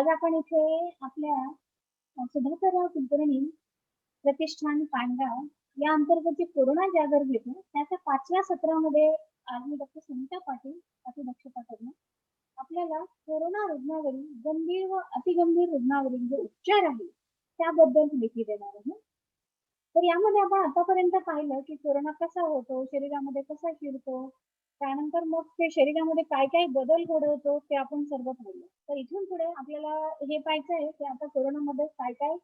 आज आपण इथे आपल्या सुधाकरराव कुलकर्णी प्रतिष्ठान पानगाव या अंतर्गत जे कोरोना जागर घेतो त्याच्या 5व्या सत्रामध्ये आज मी डॉक्टर सुनीता पाटील अतिदक्षता तज्ञ आपल्याला कोरोना रुग्णावरील गंभीर व अतिगंभीर रुग्णावरील जे उपचार आहे त्याबद्दल माहिती देणार आहे. तर यामध्ये आपण आतापर्यंत पाहिलं की कोरोना कसा होतो, शरीरामध्ये कसा शिरतो, त्यानंतर मग ते शरीरामध्ये काय काय बदल घडवतो ते आपण सर्व पाहिलं. तर इथून पुढे आपल्याला हे पाहायचं आहे की आता कोरोनामध्ये काय काय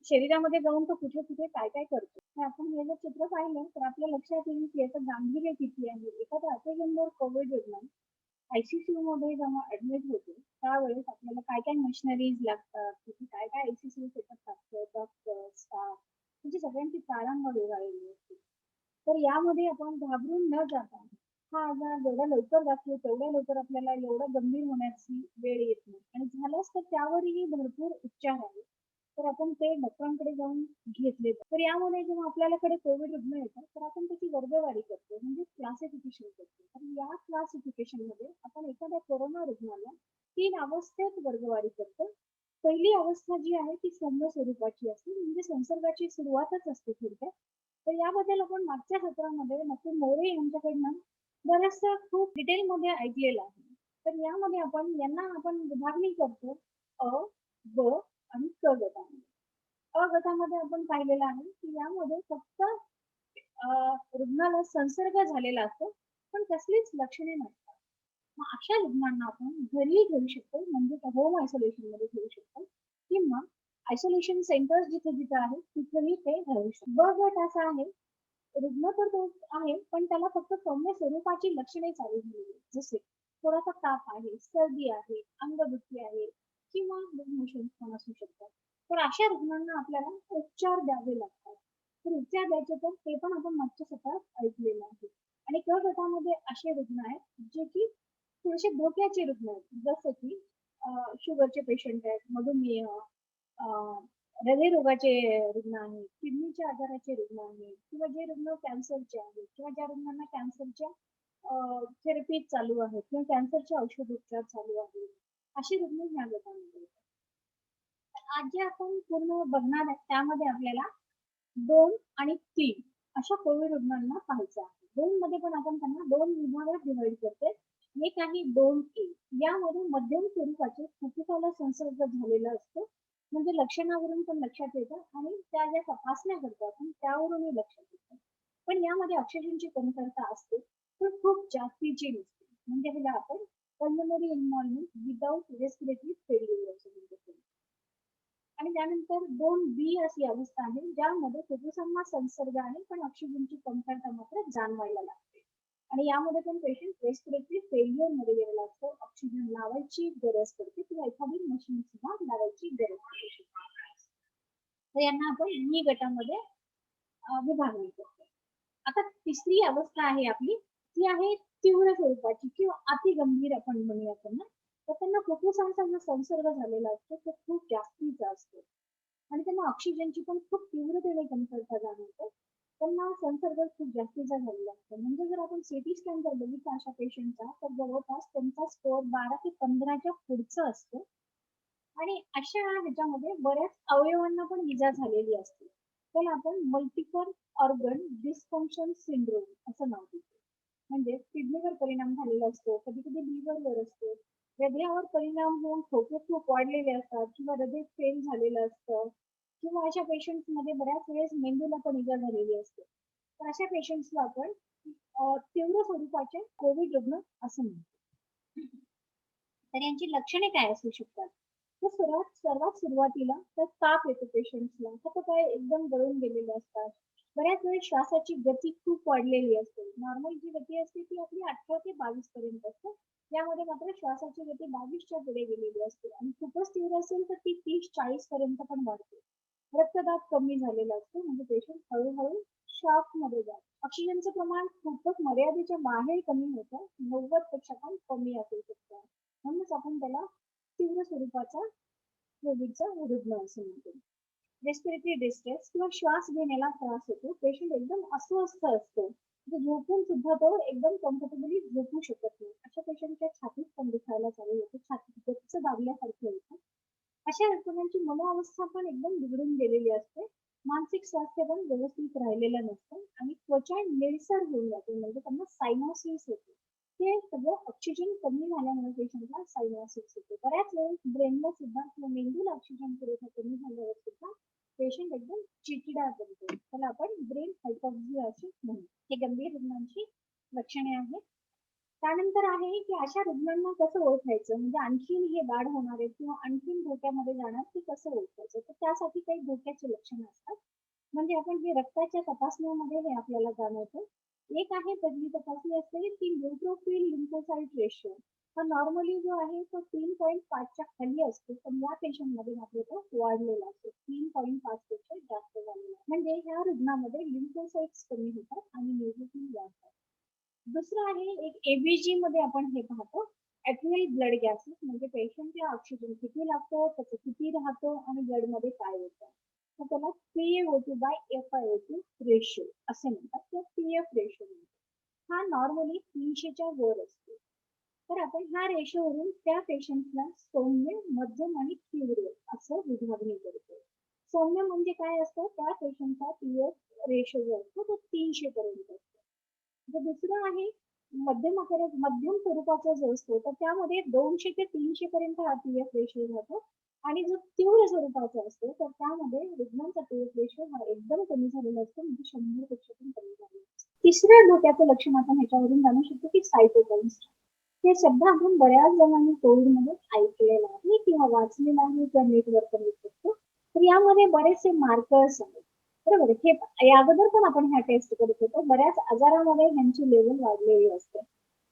शरीरामध्ये जाऊन तो कुठे कुठे काय काय करतो. तर आपण हे जर चित्र पाहिलं तर आपल्या लक्षात येईल की याचं गांभीर्य किती आहे. एखादा अतिगंभीर कोविड रुग्ण आयसीयू मध्ये जेव्हा ऍडमिट होतो त्यावेळेस आपल्याला काय काय मशिनरीज लागतात, तिथे काय काय आयसीयू सेटअप लागतं, डॉक्टर स्टाफ म्हणजे सगळ्यांची तारांबळ उडालेली असते. तर यामध्ये आपण घाबरून न जाता हा आजार जेवढा लवकर जातो तेवढ्या लवकर आपल्याला एवढं गंभीर होण्याची वेळ येत नाही आणि झालंच तर त्यावरही भरपूर उपचार आहेत. तर आपण ते डॉक्टरांकडे जाऊन घेतले. तर यामध्ये जेव्हा आपल्याकडे कोविड रुग्ण येतात तर आपण त्याची वर्गवारी करतो म्हणजे क्लासिफिकेशन करतो. तर या क्लासिफिकेशन मध्ये आपण एखाद्या कोरोना रुग्णाला 3 अवस्थेत वर्गवारी करतो. पहिली अवस्था जी आहे ती सौम्य स्वरूपाची असते म्हणजे संसर्गाची सुरुवातच असते थोडक्यात. तर याबद्दल आपण मागच्या सत्रामध्ये नक्की मोरे यांच्याकडनं बरचसं खूप डिटेलमध्ये ऐकलेलं आहे. तर यामध्ये आपण विभागणी करतो अ, ब आणि क गटामध्ये. अ गटामध्ये आपण पाहिलेलं आहे की यामध्ये फक्त रुग्णाला संसर्ग झालेला असतो, पण कसलीच लक्षणे नसतात. मग अशा रुग्णांना आपण घरी घेऊ शकतो म्हणजे होम आयसोलेशन मध्ये ठेवू शकतो किंवा आयसोलेशन सेंटर्स जिथे जिथे आहेत तिथेही ते राहू शकतो. ब गट असा आहे रुग्ण तर तो आहे पण त्याला फक्त सौम्य स्वरूपाची लक्षणे चालू झालेली आहेत. जसे थोडासा ताप आहे, सर्दी आहे, अंगदुखी आहे किंवा लूज मोशन पण असू शकतात. तर अशा रुग्णांना आपल्याला उपचार द्यावे लागतात. तर उपचार द्यायचे तर ते पण आपण मागच्या सत्रात ऐकलेलं आहे. आणि क गटामध्ये असे रुग्ण आहेत जे की थोडेसे धोक्याचे रुग्ण आहेत. जसं की शुगरचे पेशंट आहेत, मधुमेह, अ, हृदयरोगाचे रुग्ण आहेत, किडनीच्या आजाराचे रुग्ण आहेत किंवा जे रुग्ण कॅन्सरचे आहेत किंवा ज्या रुग्णांना कॅन्सरच्या थेरपी चालू आहेत किंवा कॅन्सरचे औषधोपचार चालू आहेत. अशी रुग्ण ह्या गटामध्ये येतात. आज जे आपण पूर्ण बघणार आहे त्यामध्ये आपल्याला 2 आणि 3 अशा कोविड रुग्णांना पाहायचं आहे. 2 मध्ये पण आपण त्यांना 2 विभागात डिव्हाईड करतोय. एक आहे 2A. यामध्ये मध्यम स्वरूपाचे फुफ्फुसाला संसर्ग झालेला असतो. म्हणजे लक्षणावरून पण लक्षात येतं आणि त्या ज्या तपासण्या करतो आपण त्यावरूनही लक्षात येतं. पण यामध्ये ऑक्सिजनची कमतरता असते. पण खूप जास्तीची नसते. म्हणजे ह्याला आपण pulmonary involvement without respiratory failure असं म्हणतो. आणि त्यानंतर 2B अशी अवस्था आहे ज्यामध्ये फुफ्फुसांना संसर्ग आहे पण ऑक्सिजनची कमतरता मात्र जाणवायला लागते. आणि यामध्ये पण पेशंट रेस्पिरेटरी फेल्युअर मध्ये गेलेला असतो. ऑक्सिजन लावायची गरज पडते किंवा एखादी मशीन सुद्धा लावायची गरज पडते. तर यांना आपण B गटामध्ये विभागणी करतो. आता तिसरी अवस्था आहे आपली ती आहे तीव्र स्वरूपाची किंवा अतिगंभीर आपण म्हणूया त्यांना. तर त्यांना फुफ्फुसांचा जो संसर्ग झालेला असतो तो खूप जास्तीचा असतो आणि त्यांना ऑक्सिजनची पण खूप तीव्रतेने कमतरता जाणवते. त्यांना संसर्ग खूप जास्तीचा झालेला असतो. म्हणजे जर आपण सीटी स्कॅन जर बघितला अशा पेशंटचा तर जवळपास त्यांचा स्कोर 12 ते 15च्या पुढचा असतो. आणि अशा ह्याच्यामध्ये बऱ्याच अवयवांना पण इजा झालेली असते. त्याला आपण मल्टिपल ऑर्गन डिस्फंक्शन सिंड्रोम असं नाव देतो. म्हणजे किडनीवर परिणाम झालेला असतो, कधी कधी लिव्हरवर असतो, हृदयावर परिणाम होऊन ठोके खूप वाढलेले असतात किंवा हृदय फेल झालेलं असतं किंवा अशा पेशंट्स मध्ये बऱ्याच वेळेस मेंदूला पण इजा झालेली असते. तर अशा पेशंट्सला आपण तीव्र स्वरूपाचे कोविड रुग्ण असं म्हणतो. तर यांची लक्षणे काय असू शकतात? तर सर्वात सुरुवातीला तर ताप येतो पेशंट्सला. हातपाय एकदम गळून गेलेले असतात. बऱ्याच वेळेस श्वासाची गती खूप वाढलेली असते. नॉर्मल जी गती असते ती आपली 18 ते 22 पर्यंत असते. यामध्ये मात्र श्वासाची गती 22च्या पुढे गेलेली असते आणि खूपच तीव्र असेल तर ती 30-40 पर्यंत पण वाढते. रक्तदाब कमी झालेला असतो म्हणजे पेशंट हळूहळू शॉकमध्ये जातो. ऑक्सिजनचं प्रमाण खूपच मर्यादेच्या बाहेर कमी होतं. 90 पेक्षा पण कमी असू शकतं. म्हणूनच आपण त्याला तीव्र स्वरूपाचा कोविडचा रुग्ण असं म्हणतो. रेस्पिरेटरी डिस्ट्रेस किंवा श्वास घेण्याला त्रास होतो. पेशंट एकदम अस्वस्थ असतो. झोपून सुद्धा तो एकदम कम्फर्टेबली झोपू शकत नाही. अशा पेशंटच्या छातीत पण दुखायला चालू होते. छातीत गच्च दाबल्यासारखं होतं. अशा रुग्णांची मनोअवस्था पण एकदम बिघडून गेलेली असते. मानसिक स्वास्थ्य पण व्यवस्थित राहिलेलं नसतं आणि त्वचा निळसर होऊन जाते, म्हणजे त्यांना सायनोसिस होते. ते सगळं ऑक्सिजन कमी झाल्यामुळे पेशंटला सायनोसिस होते. बऱ्याच वेळेस ब्रेनला सुद्धा किंवा मेंदूला ऑक्सिजन पुरवठा कमी झाल्यावर सुद्धा पेशंट एकदम चिडचिडा बनतो. त्याला आपण ब्रेन हायपॉक्सिया असे म्हणू. हे गंभीर रुग्णांची लक्षणे आहेत. त्यानंतर आहे की अशा रुग्णांना कसं ओळखायचं, म्हणजे आणखीन हे वाढ होणार आहे किंवा आणखीन धोक्यामध्ये जाणार ते कसं ओळखायचं. तर त्यासाठी काही धोक्याची लक्षणं असतात. म्हणजे आपण हे रक्ताच्या तपासण्यामध्ये हे आपल्याला जाणवतं. एक आहे, पहिली तपासणी असते ती न्यूट्रोफिल लिम्फोसाइट रेशो. हा नॉर्मली जो आहे तो 3.5च्या खाली असतो, पण या पेशंटमध्ये मात्र तो वाढलेला असतो. 3.5 पेक्षा जास्त झालेला, म्हणजे ह्या रुग्णामध्ये लिम्फोसाइट्स कमी होतात आणि न्यूट्रोफिल वाढतात. दुसरं आहे एक एबीजी मध्ये आपण हे पाहतो, ऍट्रियल ब्लड गॅसेस, म्हणजे पेशंटला ऑक्सिजन किती लागतो, त्याचं किती राहतो आणि ब्लड मध्ये काय होतं. तर त्याला PaO2 बाय FiO2 रेशो असे म्हणतात किंवा PF रेशो म्हणतात. हा नॉर्मली 300च्या वर असतो. तर आपण ह्या रेशोवरून त्या पेशंटला सौम्य, मध्यम आणि तीव्र असं विभागणी करतो. सौम्य म्हणजे काय असतं, त्या पेशंटचा PF रेशो जो असतो तो 300 पर्यंत असतो. दुसरं आहे मध्यम स्वरूपाचा जो असतो, तर त्यामध्ये 200 ते 300 पर्यंत हा PF रेशो राहतो. आणि जो तीव्र स्वरूपाचा असतो, तर त्यामध्ये रुग्णांचा PF रेशो हा एकदम कमी झालेला असतो, म्हणजे 100 पेक्षा पण कमी झालेला असतो. तिसरं धोक्याचं लक्षण आपण ह्याच्यावरून जाणू शकतो की सायटोकाइन्स. हे शब्द आपण बऱ्याच जणांनी कोविडमध्ये ऐकलेला आहे किंवा वाचलेला आहे किंवा नेटवर पण शकतो. तर यामध्ये बरेचसे मार्कर्स आहेत. बरोबर, हे या अगोदर पण आपण ह्या टेस्ट करत होतो. बऱ्याच आजारामध्ये ह्यांची लेवल वाढलेली असते.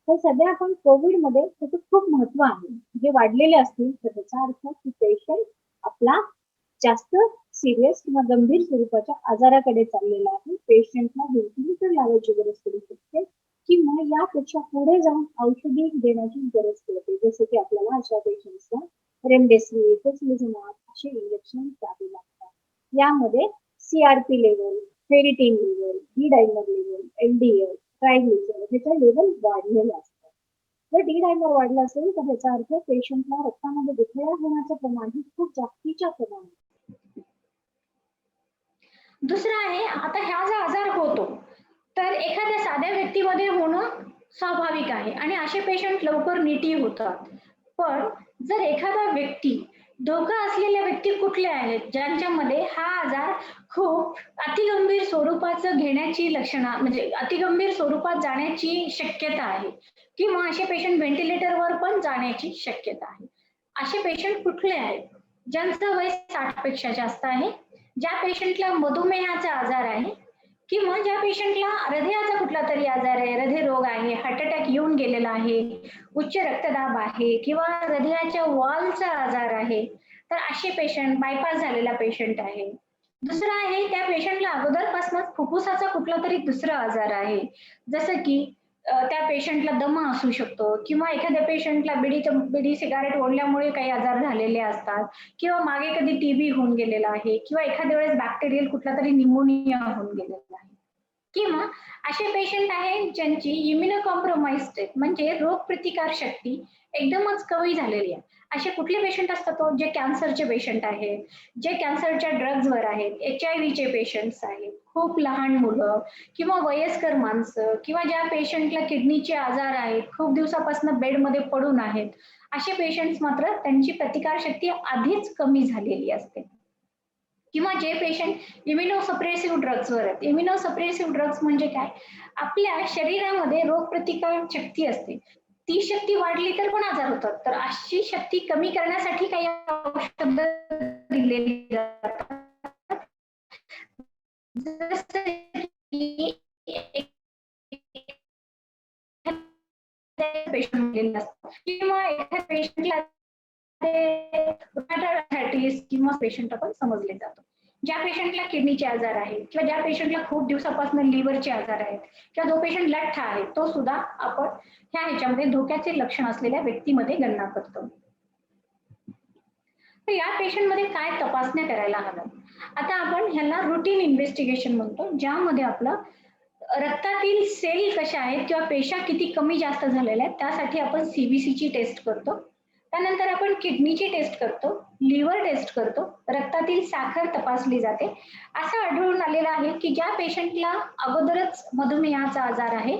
तर सध्या आपण कोविडमध्ये त्याचं खूप महत्व आहे. जे वाढलेले असतील तर त्याचा अर्थ की पेशंट आपला जास्त सिरियस किंवा गंभीर स्वरूपाच्या आजाराकडे चाललेला आहे. पेशंटला व्हेंटिलेटर लावायची गरज पडू शकते किंवा यापेक्षा पुढे जाऊन औषधी देण्याची गरज पडते. जसं की आपल्याला अशा पेशंट्सला रेमडेसिवीर, टोसिलिझुमॅब असे इंजेक्शन द्यावे लागतात. यामध्ये CRP level, ferritin level, D dimer level, LDL, triglyceride ह्याच्या लेवल वाढलेले असतात. जर डी डायमर वाढलं असेल तर ह्याचा अर्थ पेशंटला रक्तामध्ये गुठळ्या होण्याचं प्रमाण ही खूप जास्तीच्या प्रमाणात. दुसरं आहे, आता हा जो आजार होतो तर एखाद्या साध्या व्यक्तीमध्ये होणं स्वाभाविक आहे आणि असे पेशंट लवकर नीटही होतात. पण जर एखादा व्यक्ती, धोका असलेल्या व्यक्ती कुठल्या आहेत ज्यांच्यामध्ये हा आजार खूप अतिगंभीर स्वरूपाचं घेण्याची लक्षणं, म्हणजे अतिगंभीर स्वरूपात जाण्याची शक्यता आहे किंवा असे पेशंट व्हेंटिलेटरवर पण जाण्याची शक्यता आहे. असे पेशंट कुठले आहेत? ज्यांचं वय 60 पेक्षा जास्त आहे, ज्या पेशंटला मधुमेहाचा आजार आहे किंवा ज्या पेशंटला हृदयाचा कुठला तरी आजार आहे, हृदयरोग आहे, हार्ट अटॅक येऊन गेलेला आहे, उच्च रक्तदाब आहे किंवा हृदयाच्या वॉलचा आजार आहे, तर असे पेशंट, बायपास झालेला पेशंट आहे. दुसरं आहे, त्या पेशंटला अगोदरपासूनच फुफ्फुसाचा कुठला तरी दुसरा आजार आहे, जसं की त्या पेशंटला दमा असू शकतो किंवा एखाद्या पेशंटला बिडी सिगारेट ओढल्यामुळे काही आजार झालेले असतात किंवा मागे कधी टीबी होऊन गेलेला आहे किंवा एखाद्या वेळेस बॅक्टेरियल कुठला तरी निमोनिया होऊन गेलेला आहे किंवा असे पेशंट आहेत ज्यांची इम्युनो कॉम्प्रोमाइज म्हणजे रोग प्रतिकार शक्ती एकदमच कमी झालेली आहे. असे कुठले पेशंट असतात तो, जे कॅन्सरचे पेशंट आहेत, जे कॅन्सरच्या ड्रग्जवर आहेत, HIV चे पेशंट्स आहेत, खूप लहान मुलं किंवा वयस्कर माणसं किंवा ज्या पेशंटला किडनीचे आजार आहेत, खूप दिवसापासून बेडमध्ये पडून आहेत, असे पेशंट्स मात्र त्यांची प्रतिकारशक्ती आधीच कमी झालेली असते. किंवा जे पेशंट इम्युनोसप्रेसिव्ह ड्रग्सवर आहेत. इम्युनोसप्रेसिव्ह ड्रग्स म्हणजे काय? आपल्या शरीरामध्ये रोगप्रतिकार शक्ती असते. ती शक्ती वाढली तर पण आजार होतात. तर अशी शक्ती कमी करण्यासाठी काही औषध दिलेली जातात. जसं की पेशंट किंवा एखाद्या पेशंटला किंवा पेशंट आपण समजले जातो. ज्या पेशंटला किडनीचे आजार आहेत किंवा ज्या पेशंटला खूप दिवसापासून लिव्हरचे आजार आहेत किंवा जो पेशंट लठ्ठ आहे, तो सुद्धा आपण ह्याच्यामध्ये धोक्याचे लक्षण असलेल्या व्यक्तीमध्ये गणना करतो. तर या पेशंटमध्ये काय तपासण्या करायला हव्यात? आता आपण ह्याला रुटीन इन्व्हेस्टिगेशन म्हणतो, ज्यामध्ये आपलं रक्तातील सेल कशा आहेत किंवा पेशा किती कमी जास्त झालेल्या आहेत त्यासाठी आपण सीबीसीची टेस्ट करतो. त्यानंतर आपण किडनीची टेस्ट करतो, लिव्हर टेस्ट करतो, रक्तातील साखर तपासली जाते. असं आढळून आलेलं आहे की ज्या पेशंटला अगोदरच मधुमेहाचा आजार आहे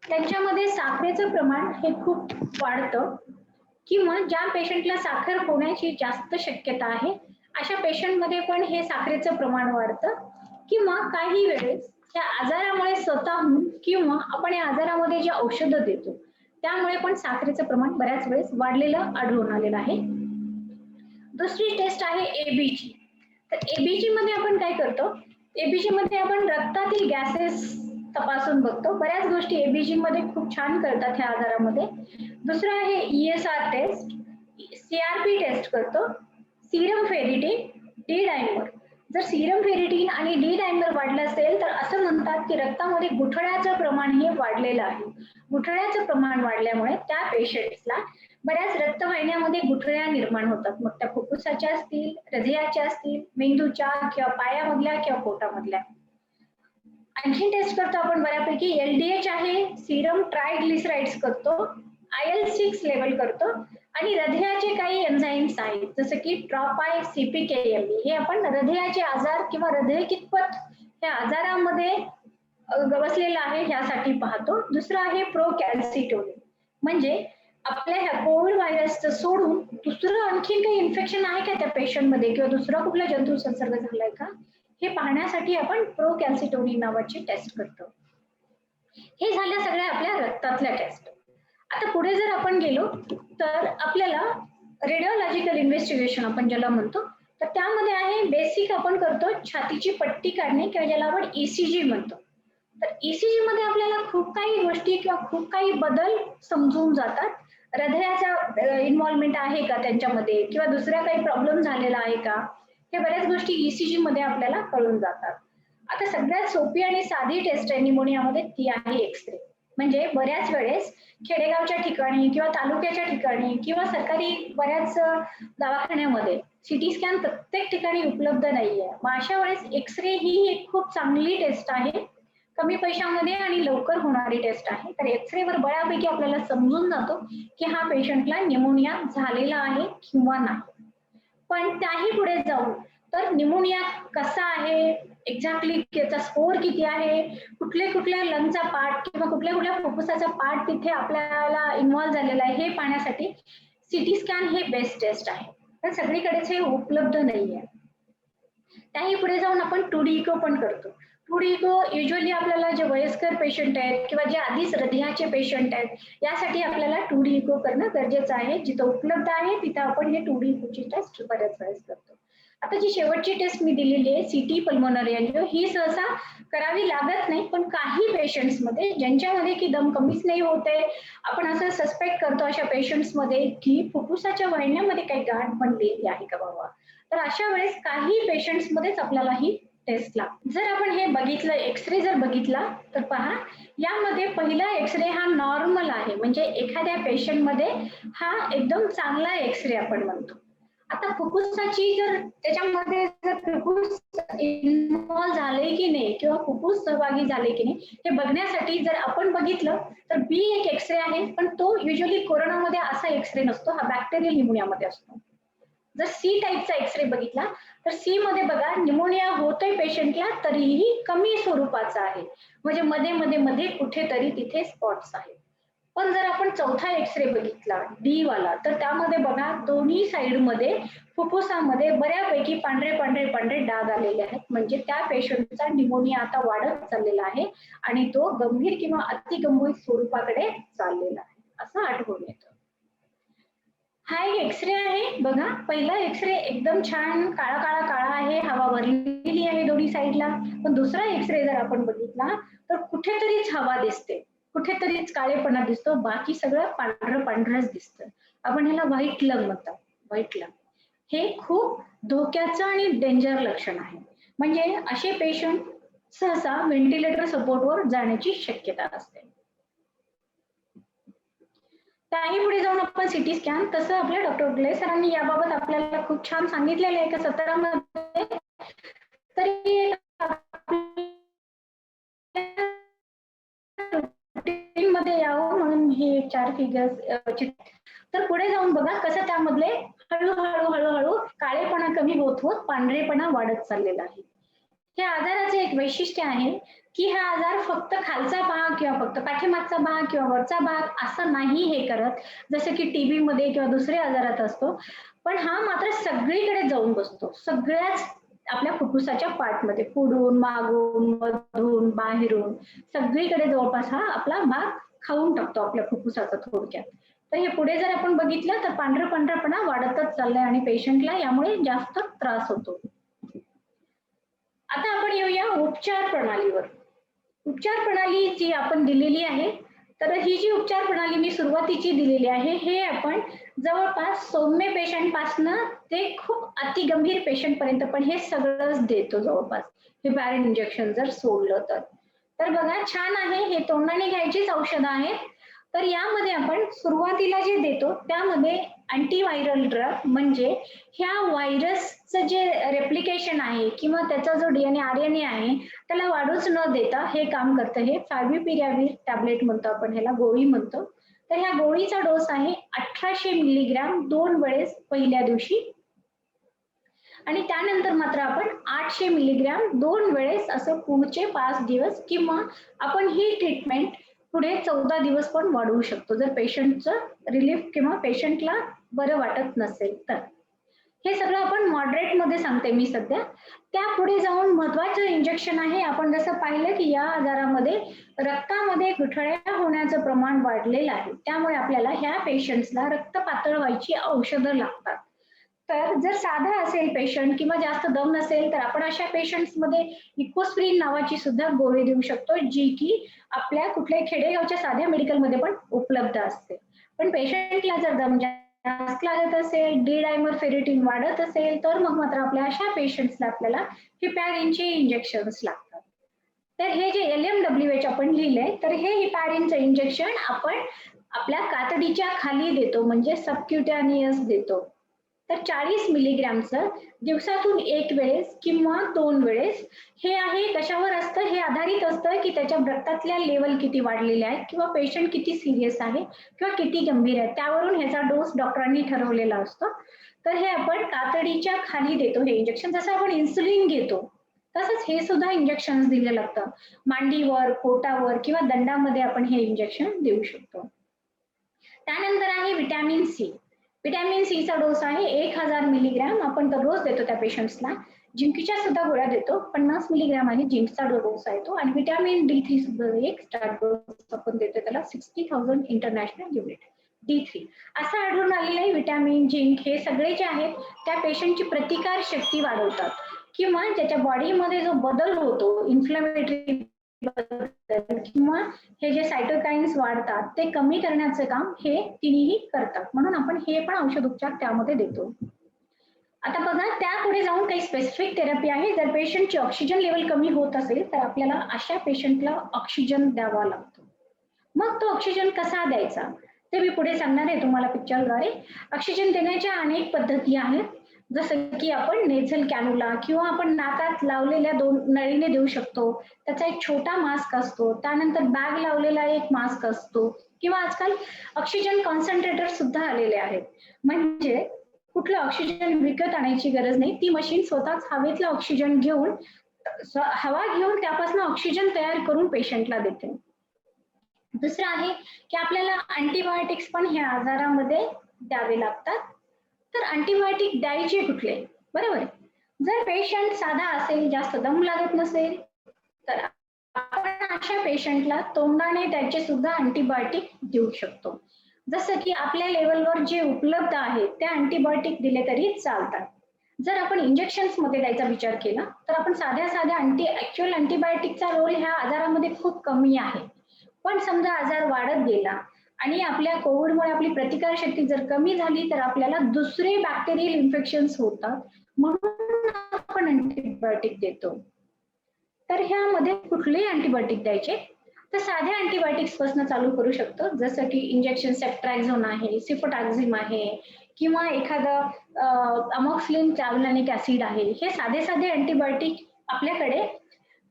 त्यांच्यामध्ये साखरेचं प्रमाण हे खूप वाढतं किंवा ज्या पेशंटला साखर होण्याची जास्त शक्यता आहे अशा पेशंटमध्ये पण हे साखरेचं प्रमाण वाढतं किंवा काही वेळेस त्या आजारामुळे स्वतःहून किंवा आपण या आजारामध्ये जे औषधं देतो त्यामुळे पण साखरेचं प्रमाण बऱ्याच वेळेस वाढलेलं आढळून आलेलं आहे. दुसरी टेस्ट आहे एबीची. तर एबीची मध्ये आपण काय करतो, एबीजी मध्ये आपण रक्तातील गॅसेस तपासून बघतो. बऱ्याच गोष्टी एबीजी मध्ये खूप छान करतात ह्या आजारामध्ये. दुसरं आहे ईएसआर टेस्ट, सीआरपी टेस्ट करतो, सीरम फेरिटिन, डी डायमर. जर सीरम फेरिटिन आणि डी डायमर वाढलं असेल तर असं म्हणतात की रक्तामध्ये गुठळ्याचं प्रमाण हे वाढलेलं आहे. गुठळ्याचं प्रमाण वाढल्यामुळे त्या पेशंट्सला बऱ्याच रक्तवाहिन्यामध्ये गुठळ्या निर्माण होतात. मग त्या फुफ्फुसाच्या असतील, हृदयाच्या असतील, मेंदूच्या किंवा पायामधल्या किंवा पोटामधल्या. आणखी टेस्ट करतो आपण बऱ्यापैकी एलडीएच आहे, सीरम ट्रायग्लिसराइड्स करतो, IL-6 लेवल करतो आणि हृदयाचे काही एन्झाईम्स आहेत जसं की ट्रॉपाय CPKMB. हे आपण हृदयाचे आजार किंवा हृदय कितपत त्या आजारामध्ये बसलेलं आहे ह्यासाठी पाहतो. दुसरं आहे प्रोकॅल्सिटोनिन. म्हणजे आपल्या ह्या कोविड व्हायरसचं सोडून दुसरं आणखी काही इन्फेक्शन आहे का त्या पेशंटमध्ये किंवा दुसरा कुठला जंतू संसर्ग झालाय का हे पाहण्यासाठी आपण प्रोकॅल्सिटोनिन नावाची टेस्ट करतो. हे झाल्या सगळ्या आपल्या रक्तातल्या टेस्ट. आता पुढे जर आपण गेलो तर आपल्याला रेडिओलॉजिकल इन्व्हेस्टिगेशन आपण ज्याला म्हणतो तर त्यामध्ये आहे बेसिक आपण करतो छातीची पट्टी काढणे किंवा ज्याला आपण ईसीजी म्हणतो. तर ईसीजी मध्ये आपल्याला खूप काही गोष्टी किंवा खूप काही बदल समजून जातात. हृदयाचा इन्व्हॉल्वमेंट आहे का त्यांच्यामध्ये किंवा दुसऱ्या काही प्रॉब्लेम झालेला आहे का हे बऱ्याच गोष्टी ईसीजी मध्ये आपल्याला कळून जातात. आता सगळ्यात सोपी आणि साधी टेस्ट आहे निमोनियामध्ये ती आहे एक्सरे. म्हणजे बऱ्याच वेळेस खेडेगावच्या ठिकाणी किंवा तालुक्याच्या ठिकाणी किंवा सरकारी बऱ्याच दवाखान्यामध्ये सिटी स्कॅन प्रत्येक ठिकाणी उपलब्ध नाहीये. मग अशा वेळेस एक्सरे ही एक खूप चांगली टेस्ट आहे, कमी पैशामध्ये आणि लवकर होणारी टेस्ट आहे. तर एक्सरेवर बऱ्यापैकी आपल्याला समजून जातो की हा पेशंटला निमोनिया झालेला आहे किंवा नाही. पण त्याही पुढे जाऊन तर निमोनिया कसा आहे, एक्झॅक्टली त्याचा स्कोर किती आहे, कुठले कुठल्या लंगचा पार्ट किंवा कुठल्या कुठल्या फुफ्फुसाचा पार्ट तिथे आपल्याला इन्व्हॉल्व झालेला आहे हे पाहण्यासाठी सिटी स्कॅन हे बेस्ट टेस्ट आहे. पण सगळीकडेच हे उपलब्ध नाहीये. त्याही पुढे जाऊन आपण 2D इको पण करतो. 2D इको युजली आपल्याला जे वयस्कर पेशंट आहेत किंवा जे आधीच हृदयाचे पेशंट आहेत यासाठी आपल्याला 2D इको करणं गरजेचं आहे. जिथं उपलब्ध आहे तिथं आपण हे 2D इकोची टेस्ट बऱ्याच वेळेस करतो. आता जी शेवटची टेस्ट मी दिलेली आहे सीटी पल्मोनरी एंजिओ ही सहसा करावी लागत नाही, पण काही पेशंट्स मध्ये ज्यांच्यामध्ये की दम कमीच नाही होते आपण असं सस्पेक्ट करतो अशा पेशंट्स मध्ये की फुफ्फुसाच्या वाहिन्यामध्ये काही गाठ बनलेली आहे का बाबा, तर अशा वेळेस काही पेशंट्स मध्येच आपल्याला ही टेस्ट लागते. जर आपण हे बघितलं एक्सरे जर बघितला तर पहा यामध्ये पहिला एक्सरे हा नॉर्मल आहे. म्हणजे एखाद्या पेशंट मध्ये हा एकदम चांगला एक्सरे आपण म्हणतो. आता फुफ्फुसाची जर त्याच्यामध्ये जर फुफ्फुस इन्व्हॉल्व झाले की नाही किंवा फुफ्फुस सहभागी झाले की नाही हे बघण्यासाठी जर आपण बघितलं तर बी एक एक्सरे आहे, पण तो युजली कोरोनामध्ये असा एक्सरे नसतो, हा बॅक्टेरियल निमोनियामध्ये असतो. जर सी टाईपचा एक्सरे बघितला तर सी मध्ये बघा निमोनिया होतोय पेशंटला तरीही कमी स्वरूपाचा आहे, म्हणजे मध्ये मध्ये मध्ये कुठेतरी तिथे स्पॉट्स आहेत. पण जर आपण चौथा एक्सरे बघितला डी वाला तर त्यामध्ये बघा दोन्ही साइड मध्ये फुफ्फुसामध्ये बऱ्यापैकी पांढरे पांढरे पांढरे डाग आलेले आहेत. म्हणजे त्या पेशंटचा निमोनिया आता वाढत चाललेला आहे आणि तो गंभीर किंवा अतिगंभीर स्वरूपाकडे चाललेला आहे असं आढळून येतं. हा एक एक्सरे आहे बघा. पहिला एक्सरे एकदम छान काळा काळा काळा आहे, हवा भरलेली आहे दोन्ही साईडला. पण दुसरा एक्सरे जर आपण बघितला तर कुठेतरीच हवा दिसते, कुठेतरीच काळेपणा दिसतो, बाकी सगळं पांढरं पांढरच दिसतं. आपण ह्याला व्हाईट लंग म्हणतात. व्हाईट लंग हे खूप धोक्याचं आणि डेंजर लक्षण आहे. म्हणजे असे पेशंट सहसा व्हेंटिलेटर सपोर्टवर जाण्याची शक्यता असते. त्याही पुढे जाऊन आपण सिटी स्कॅन, तसं आपल्या डॉक्टर गुले सरांनी याबाबत आपल्याला खूप छान सांगितलेलं आहे की 17 मध्ये तरी स्टार फिगर्स. तर पुढे जाऊन बघा कसं त्यामधले हळूहळू हळूहळू काळेपणा कमी होत होत पांढरेपणा वाढत चाललेला आहे. या आजाराचे एक वैशिष्ट्य आहे की हा आजार फक्त खालचा भाग किंवा फक्त पाठीमागचा भाग किंवा वरचा भाग असं नाही हे करत, जसं की टीबी मध्ये किंवा दुसऱ्या आजारात असतो, पण हा मात्र सगळीकडे जाऊन बसतो. सगळ्याच आपल्या फुफ्फुसाच्या पार्टमध्ये, पुढून, मागून, मधून, बाहेरून सगळीकडे जवळपास हा आपला भाग खाऊन टाकतो आपल्या फुफ्फुसाचा थोडक्यात. तर हे पुढे जर आपण बघितलं तर पांढरपणा वाढतच चाललाय आणि पेशंटला यामुळे जास्त त्रास होतो. आता आपण येऊया उपचार प्रणालीवर. उपचार प्रणाली जी आपण दिलेली आहे, तर ही जी उपचार प्रणाली मी सुरुवातीची दिलेली आहे, हे आपण जवळपास सौम्य पेशंट पासनं ते खूप अतिगंभीर पेशंट पर्यंत पण हे सगळंच देतो जवळपास. हे पॅरेंट इंजेक्शन जर सोडलं तर. तर बघा छान आहे, हे तोंडाने घ्यायचीच औषधं आहेत. तर यामध्ये आपण सुरुवातीला जे देतो त्यामध्ये अँटीव्हायरल ड्रग म्हणजे ह्या व्हायरसचं जे रेप्लिकेशन आहे किंवा त्याचा जो डीएनए आरएनए आहे त्याला वाढूच न देता हे काम करतं. हे फॅव्हिपिराविर टॅबलेट म्हणतो आपण, ह्याला गोळी म्हणतो. तर ह्या गोळीचा डोस आहे 1800 मिलीग्रॅम 2 वेळेस पहिल्या दिवशी, आणि त्यानंतर मात्र आपण 800 मिलीग्रॅम 2 वेळेस असं पुढचे 5 दिवस, किंवा आपण ही ट्रीटमेंट पुढे 14 दिवस पण वाढवू शकतो जर पेशंटचं रिलीफ किंवा पेशंटला बरं वाटत नसेल तर. हे सगळं आपण मॉडरेट मध्ये सांगते मी सध्या. त्यापुढे जाऊन महत्वाचं इंजेक्शन आहे. आपण जसं पाहिलं की या आजारामध्ये रक्तामध्ये गुठळ्या होण्याचं प्रमाण वाढलेलं आहे, त्यामुळे आपल्याला ह्या पेशंट्सला रक्त पातळ व्हायची औषधं लागतात. तर जर साधा असेल पेशंट किंवा जास्त दम नसेल तर आपण अशा पेशंट्स मध्ये इकोस्प्रिन नावाची सुद्धा गोळी देऊ शकतो, जी की आपल्या कुठल्याही खेडेगावच्या साध्या मेडिकलमध्ये पण उपलब्ध असते. पण पेशंटला जर दम जास्त लागत असेल, डी डायमर फेरिटिन वाढत असेल, तर मग मात्र आपल्या अशा पेशंट्सला आपल्याला हिपॅरिनचे इंजेक्शन्स लागतात. तर हे जे LMWH आपण लिहिलंय, तर हे हिपॅरिनचं इंजेक्शन आपण आपल्या कातडीच्या खाली देतो, म्हणजे सबक्युटॅनियस देतो. तर 40 मिलीग्रॅमचं दिवसातून 1 वेळेस किंवा 2 वेळेस. हे आहे कशावर असतं, हे आधारित असतं की त्याच्या रक्तातल्या लेवल किती वाढलेल्या आहेत किंवा पेशंट किती सिरियस आहे किंवा किती गंभीर आहे, त्यावरून ह्याचा डोस डॉक्टरांनी ठरवलेला असतो. तर हे आपण कातडीच्या खाली देतो हे इंजेक्शन. जसं आपण इन्सुलिन घेतो तसंच हे सुद्धा इंजेक्शन दिले लागतं. मांडीवर, पोटावर किंवा दंडामध्ये आपण हे इंजेक्शन देऊ शकतो. त्यानंतर आहे विटॅमिन सी. विटॅमिन सी चा डोस आहे 1000 मिलीग्रॅम, आपण दररोज देतो त्या पेशंट्सला. झिंकच्या सुद्धा गोळ्या देतो, 50 मिलीग्रॅम आहे झिंकचा डोस आहे तो. आणि विटॅमिन D3 सुद्धा एक स्टार्ट डोस आपण देतो त्याला, 60,000 इंटरनॅशनल युनिट D3. असं आढळून आलेलं आहे विटॅमिन, झिंक हे सगळे जे आहेत त्या पेशंटची प्रतिकार शक्ती वाढवतात किंवा ज्याच्या बॉडीमध्ये जो बदल होतो इन्फ्लेमेटरी किंवा हे जे सायटोकाइन्स वाढतात ते कमी करण्याचं काम हे तिन्ही करतात, म्हणून आपण हे पण औषध उपचार त्यामध्ये देतो. आता बघा त्यापुढे जाऊन काही स्पेसिफिक थेरपी आहे. जर पेशंटची ऑक्सिजन लेवल कमी होत असेल तर आपल्याला अशा पेशंटला ऑक्सिजन द्यावा लागतो. मग तो ऑक्सिजन कसा द्यायचा ते मी पुढे सांगणार आहे तुम्हाला पिक्चरद्वारे. ऑक्सिजन देण्याच्या अनेक पद्धती आहेत, जसं की आपण नेझल कॅनुला किंवा आपण नाकात लावलेल्या 2 नळीने देऊ शकतो. त्याचा एक छोटा मास्क असतो, त्यानंतर बॅग लावलेला एक मास्क असतो, किंवा आजकाल ऑक्सिजन कॉन्सन्ट्रेटर सुद्धा आलेले आहेत. म्हणजे कुठलं ऑक्सिजन विकत आणायची गरज नाही, ती मशीन स्वतःच हवेतला ऑक्सिजन घेऊन हवा घेऊन त्यापासून ऑक्सिजन तयार करून पेशंटला देते. दुसरं आहे की आपल्याला अँटीबायोटिक्स पण ह्या आजारामध्ये द्यावे लागतात. तर अँटीबायोटिक द्यायचे कुठले, बरोबर. जर पेशंट साधा असेल, जास्त दम लागत नसेल, तर आपण अशा पेशंटला तोंडाने त्याचे सुद्धा अँटीबायोटिक देऊ शकतो. जसं की आपल्या लेवलवर जे उपलब्ध आहेत त्या अँटीबायोटिक दिले तरी चालतात. जर आपण इंजेक्शन्स मध्ये द्यायचा विचार केला तर आपण साध्या ऍक्च्युअल अँटीबायोटिकचा रोल ह्या आजारामध्ये खूप कमी आहे. पण समजा आजार वाढत गेला आणि आपल्या कोविडमुळे आपली प्रतिकारशक्ती जर कमी झाली तर आपल्याला दुसरे बॅक्टेरियल इन्फेक्शन्स होतात, म्हणून आपण अँटीबायोटिक देतो. तर ह्यामध्ये कुठलेही अँटीबायोटिक द्यायचे तर साध्या अँटीबायोटिक्स पासून चालू करू शकतो, जसं की इंजेक्शन सेफ्ट्रॅक्झोन आहे, सिफोटॅक्झिम आहे, किंवा एखादं अमॉक्सिलिन ट्रॅव्हलॅनिक ऍसिड आहे. हे साधे अँटीबायोटिक आपल्याकडे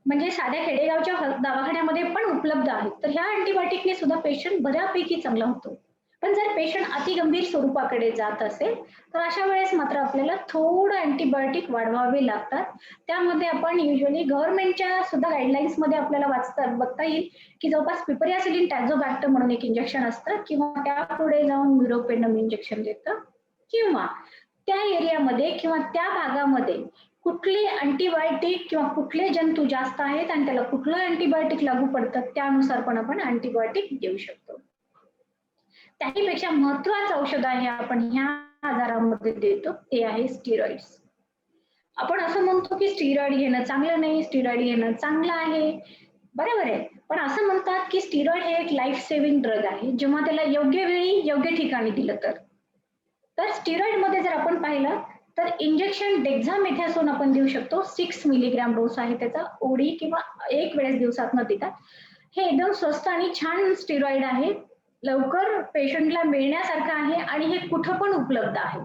म्हणजे साध्या खेडेगावच्या दवाखान्यामध्ये पण उपलब्ध आहेत. तर ह्या अँटिबायोटिकने सुद्धा पेशंट बऱ्यापैकी चांगला होतो. पण जर पेशंट अतिगंभीर स्वरूपाकडे जात असेल तर अशा वेळेस मात्र आपल्याला थोडं अँटिबायोटिक वाढवावे लागतात. त्यामध्ये आपण युजली गव्हर्नमेंटच्या सुद्धा गाईडलाईन्स मध्ये आपल्याला बघता येईल की जवळपास पिपरियासिलिन टॅझोबॅक्टर म्हणून एक इंजेक्शन असतं किंवा त्यापुढे जाऊन म्युरोपेंडम इंजेक्शन देतं किंवा त्या एरियामध्ये किंवा त्या भागामध्ये कुठले अँटीबायोटिक किंवा कुठले जंतू जास्त आहेत आणि त्याला कुठलं अँटीबायोटिक लागू पडतं त्यानुसार पण आपण अँटीबायोटिक देऊ शकतो. त्याहीपेक्षा महत्वाचं औषध आहे आपण ह्या आजारामध्ये देतो ते आहे स्टिरॉइड्स. आपण असं म्हणतो की स्टिरॉइड घेणं चांगलं नाही, स्टिरॉइड घेणं चांगलं आहे, बरोबर आहे. पण असं म्हणतात की स्टिरॉइड हे एक लाईफ सेव्हिंग ड्रग आहे जेव्हा त्याला योग्य वेळी योग्य ठिकाणी दिलं तर स्टिरॉइड मध्ये जर आपण पाहिलं तर इंजेक्शन डेक्झामेथॅसोन आपण देऊ शकतो. 6 मिलीग्राम डोस आहे त्याचा, ओडी किंवा एक वेळेस दिवसात न देता. हे एकदम स्वस्त आणि छान स्टिरॉइड आहे, लवकर पेशंटला मिळण्यासारखं आहे आणि हे कुठं पण उपलब्ध आहे.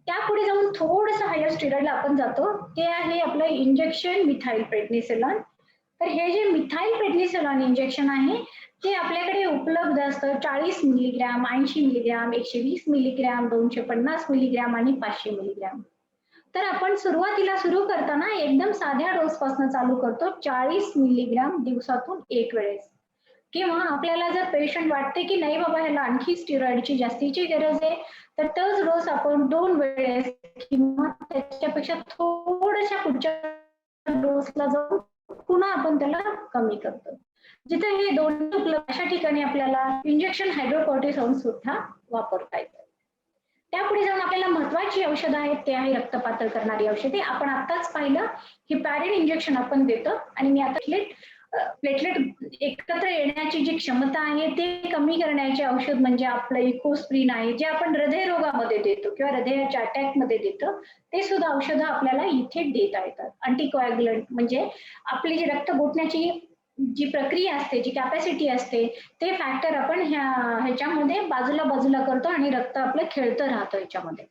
त्यापुढे जाऊन थोडंसं हायर स्टिरॉइडला आपण जातो, ते आहे आपलं इंजेक्शन मिथाइल प्रेडनिसोलोन. तर हे जे मिथाइल प्रेडनिसोलोन इंजेक्शन आहे ते आपल्याकडे उपलब्ध असतं 40 मिलीग्राम, 80 मिलीग्राम, 120 मिलीग्राम, 250 मिलीग्राम आणि 500 मिलीग्राम. तर आपण सुरुवातीला सुरू करताना एकदम साध्या डोस पासून चालू करतो, 40 मिलीग्राम दिवसातून एक वेळेस. किंवा आपल्याला जर पेशंट वाटते की नाही बाबा ह्याला आणखी स्टिरॉइडची जास्तीची गरज आहे तर तोच डोस आपण 2 वेळेस किंवा त्याच्यापेक्षा थोड्याशा पुढच्या डोसला जाऊन पुन्हा आपण त्याला कमी करतो. जिथे हे दोन्ही उपलब्ध अशा ठिकाणी आपल्याला इंजेक्शन हायड्रोकॉर्टिसोन सुद्धा वापरता येतं. त्यापुढे जाऊन आपल्याला महत्वाची औषधं आहेत ते आहे रक्तपातळ करणारी औषधे. आपण आताच पाहिलं हिपॅरिन इंजेक्शन आपण देतो आणि मी आता प्लेटलेट एकत्र येण्याची जी क्षमता आहे ते कमी करण्याचे औषध म्हणजे आपलं इकोस्प्रिन आहे, जे आपण हृदयरोगामध्ये देतो किंवा हृदयाच्या अटॅक मध्ये देतो. ते सुद्धा औषधं आपल्याला इथे देता येतात. अँटीकोॲग्युलंट म्हणजे आपली जी रक्त गोठण्याची जी प्रक्रिया असते, जी कॅपॅसिटी असते, ते फॅक्टर आपण ह्याच्यामध्ये बाजूला करतो आणि रक्त आपलं खेळतं राहतं ह्याच्यामध्ये.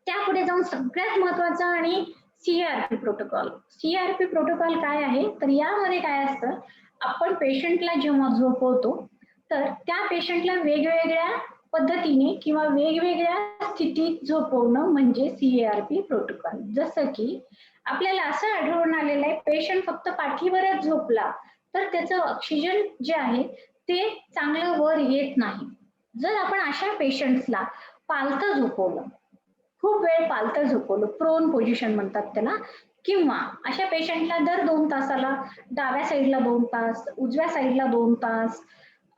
त्यापुढे जाऊन सगळ्यात महत्वाचं आणि सीआरपी प्रोटोकॉल. सीआरपी प्रोटोकॉल काय आहे तर यामध्ये काय असतं, आपण पेशंटला जेव्हा झोपवतो तर त्या पेशंटला वेगवेगळ्या पद्धतीने किंवा वेगवेगळ्या स्थितीत झोपवणं म्हणजे सीआरपी प्रोटोकॉल. जसं की आपल्याला असं आढळून आलेलं आहे पेशंट फक्त पाठीवरच झोपला तर त्याचं ऑक्सिजन जे आहे ते चांगलं वर येत नाही. जर आपण अशा पेशंट्सला पालतं झोपवलं, खूप वेळ पालतं झोपवलं, प्रोन पोझिशन म्हणतात त्याला, किंवा अशा पेशंटला दर 2 तासाला डाव्या साईडला 2 तास, उजव्या साईडला 2 तास,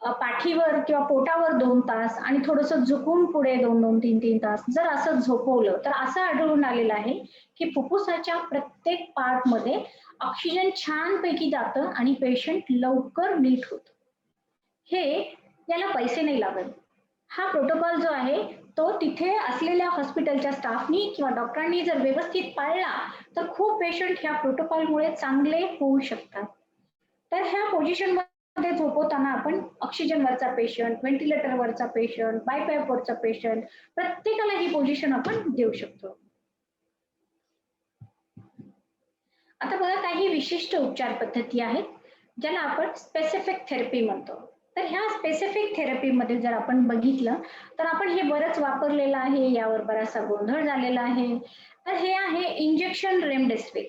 पाठीवर किंवा पोटावर 2 तास आणि थोडंसं झुकून पुढे 2-2, 3-3 तास जर असं झोपवलं तर असं आढळून आलेलं आहे की फुफ्फुसाच्या प्रत्येक पार्ट मध्ये ऑक्सिजन छानपैकी जातं आणि पेशंट लवकर नीट होतं. हे याला पैसे नाही लागत. हा प्रोटोकॉल जो आहे तो तिथे असलेल्या हॉस्पिटलच्या स्टाफनी किंवा डॉक्टरांनी जर व्यवस्थित पाळला तर खूप पेशंट ह्या प्रोटोकॉलमुळे चांगले होऊ शकतात. तर ह्या पोझिशन मध्ये झोपवताना आपण ऑक्सिजन वरचा पेशंट, व्हेंटिलेटर वरचा पेशंट, बायपॅप वरचा पेशंट, प्रत्येकाला ही पोझिशन आपण देऊ शकतो. आता बघा काही विशिष्ट उपचार पद्धती आहेत ज्याला आपण स्पेसिफिक थेरपी म्हणतो. तर ह्या स्पेसिफिक थेरपीमध्ये जर आपण बघितलं तर आपण हे बरंच वापरलेलं आहे, यावर बराचसा गोंधळ झालेला आहे. तर हे आहे इंजेक्शन रेमडेसिवीर.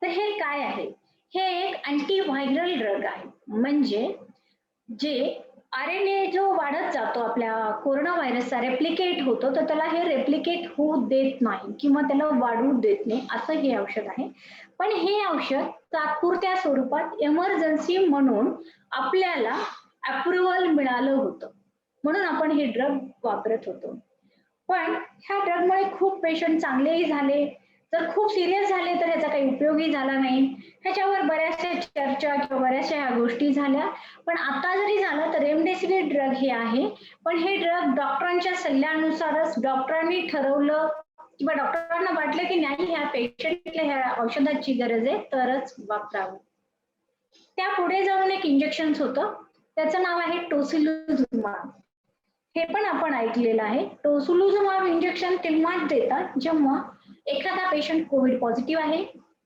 तर हे काय आहे, हे एक अँटीव्हायरल ड्रग आहे. म्हणजे जे आरएनए जो वाढत जातो आपल्या कोरोना व्हायरसचा रेप्लिकेट होतो तर त्याला हे रेप्लिकेट होऊ देत नाही किंवा त्याला वाढू देत नाही असं हे औषध आहे. पण हे औषध तात्पुरत्या स्वरूपात इमर्जन्सी म्हणून आपल्याला अप्रुव्हल मिळालं होतं म्हणून आपण हे ड्रग वापरत होतो. पण ह्या ड्रगमुळे खूप पेशंट चांगलेही झाले, जर खूप सिरियस झाले तर ह्याचा काही उपयोगही झाला नाही. ह्याच्यावर बऱ्याचशा चर्चा किंवा बऱ्याचशा ह्या गोष्टी झाल्या. पण आता जरी झालं तर रेमडेसिवीर ड्रग हे आहे, पण हे ड्रग डॉक्टरांच्या सल्ल्यानुसारच डॉक्टरांनी ठरवलं किंवा डॉक्टरांना वाटलं की नाही ह्या पेशंटला ह्या औषधाची गरज आहे तरच वापरावं. त्या पुढे जाऊन एक इंजेक्शन होतं, त्याचं नाव आहे टोसिलुझुमाब. हे पण आपण ऐकलेलं आहे. टोसिलुझुमाब इंजेक्शन तेव्हाच देतात जेव्हा एखादा पेशंट कोविड पॉझिटिव्ह आहे,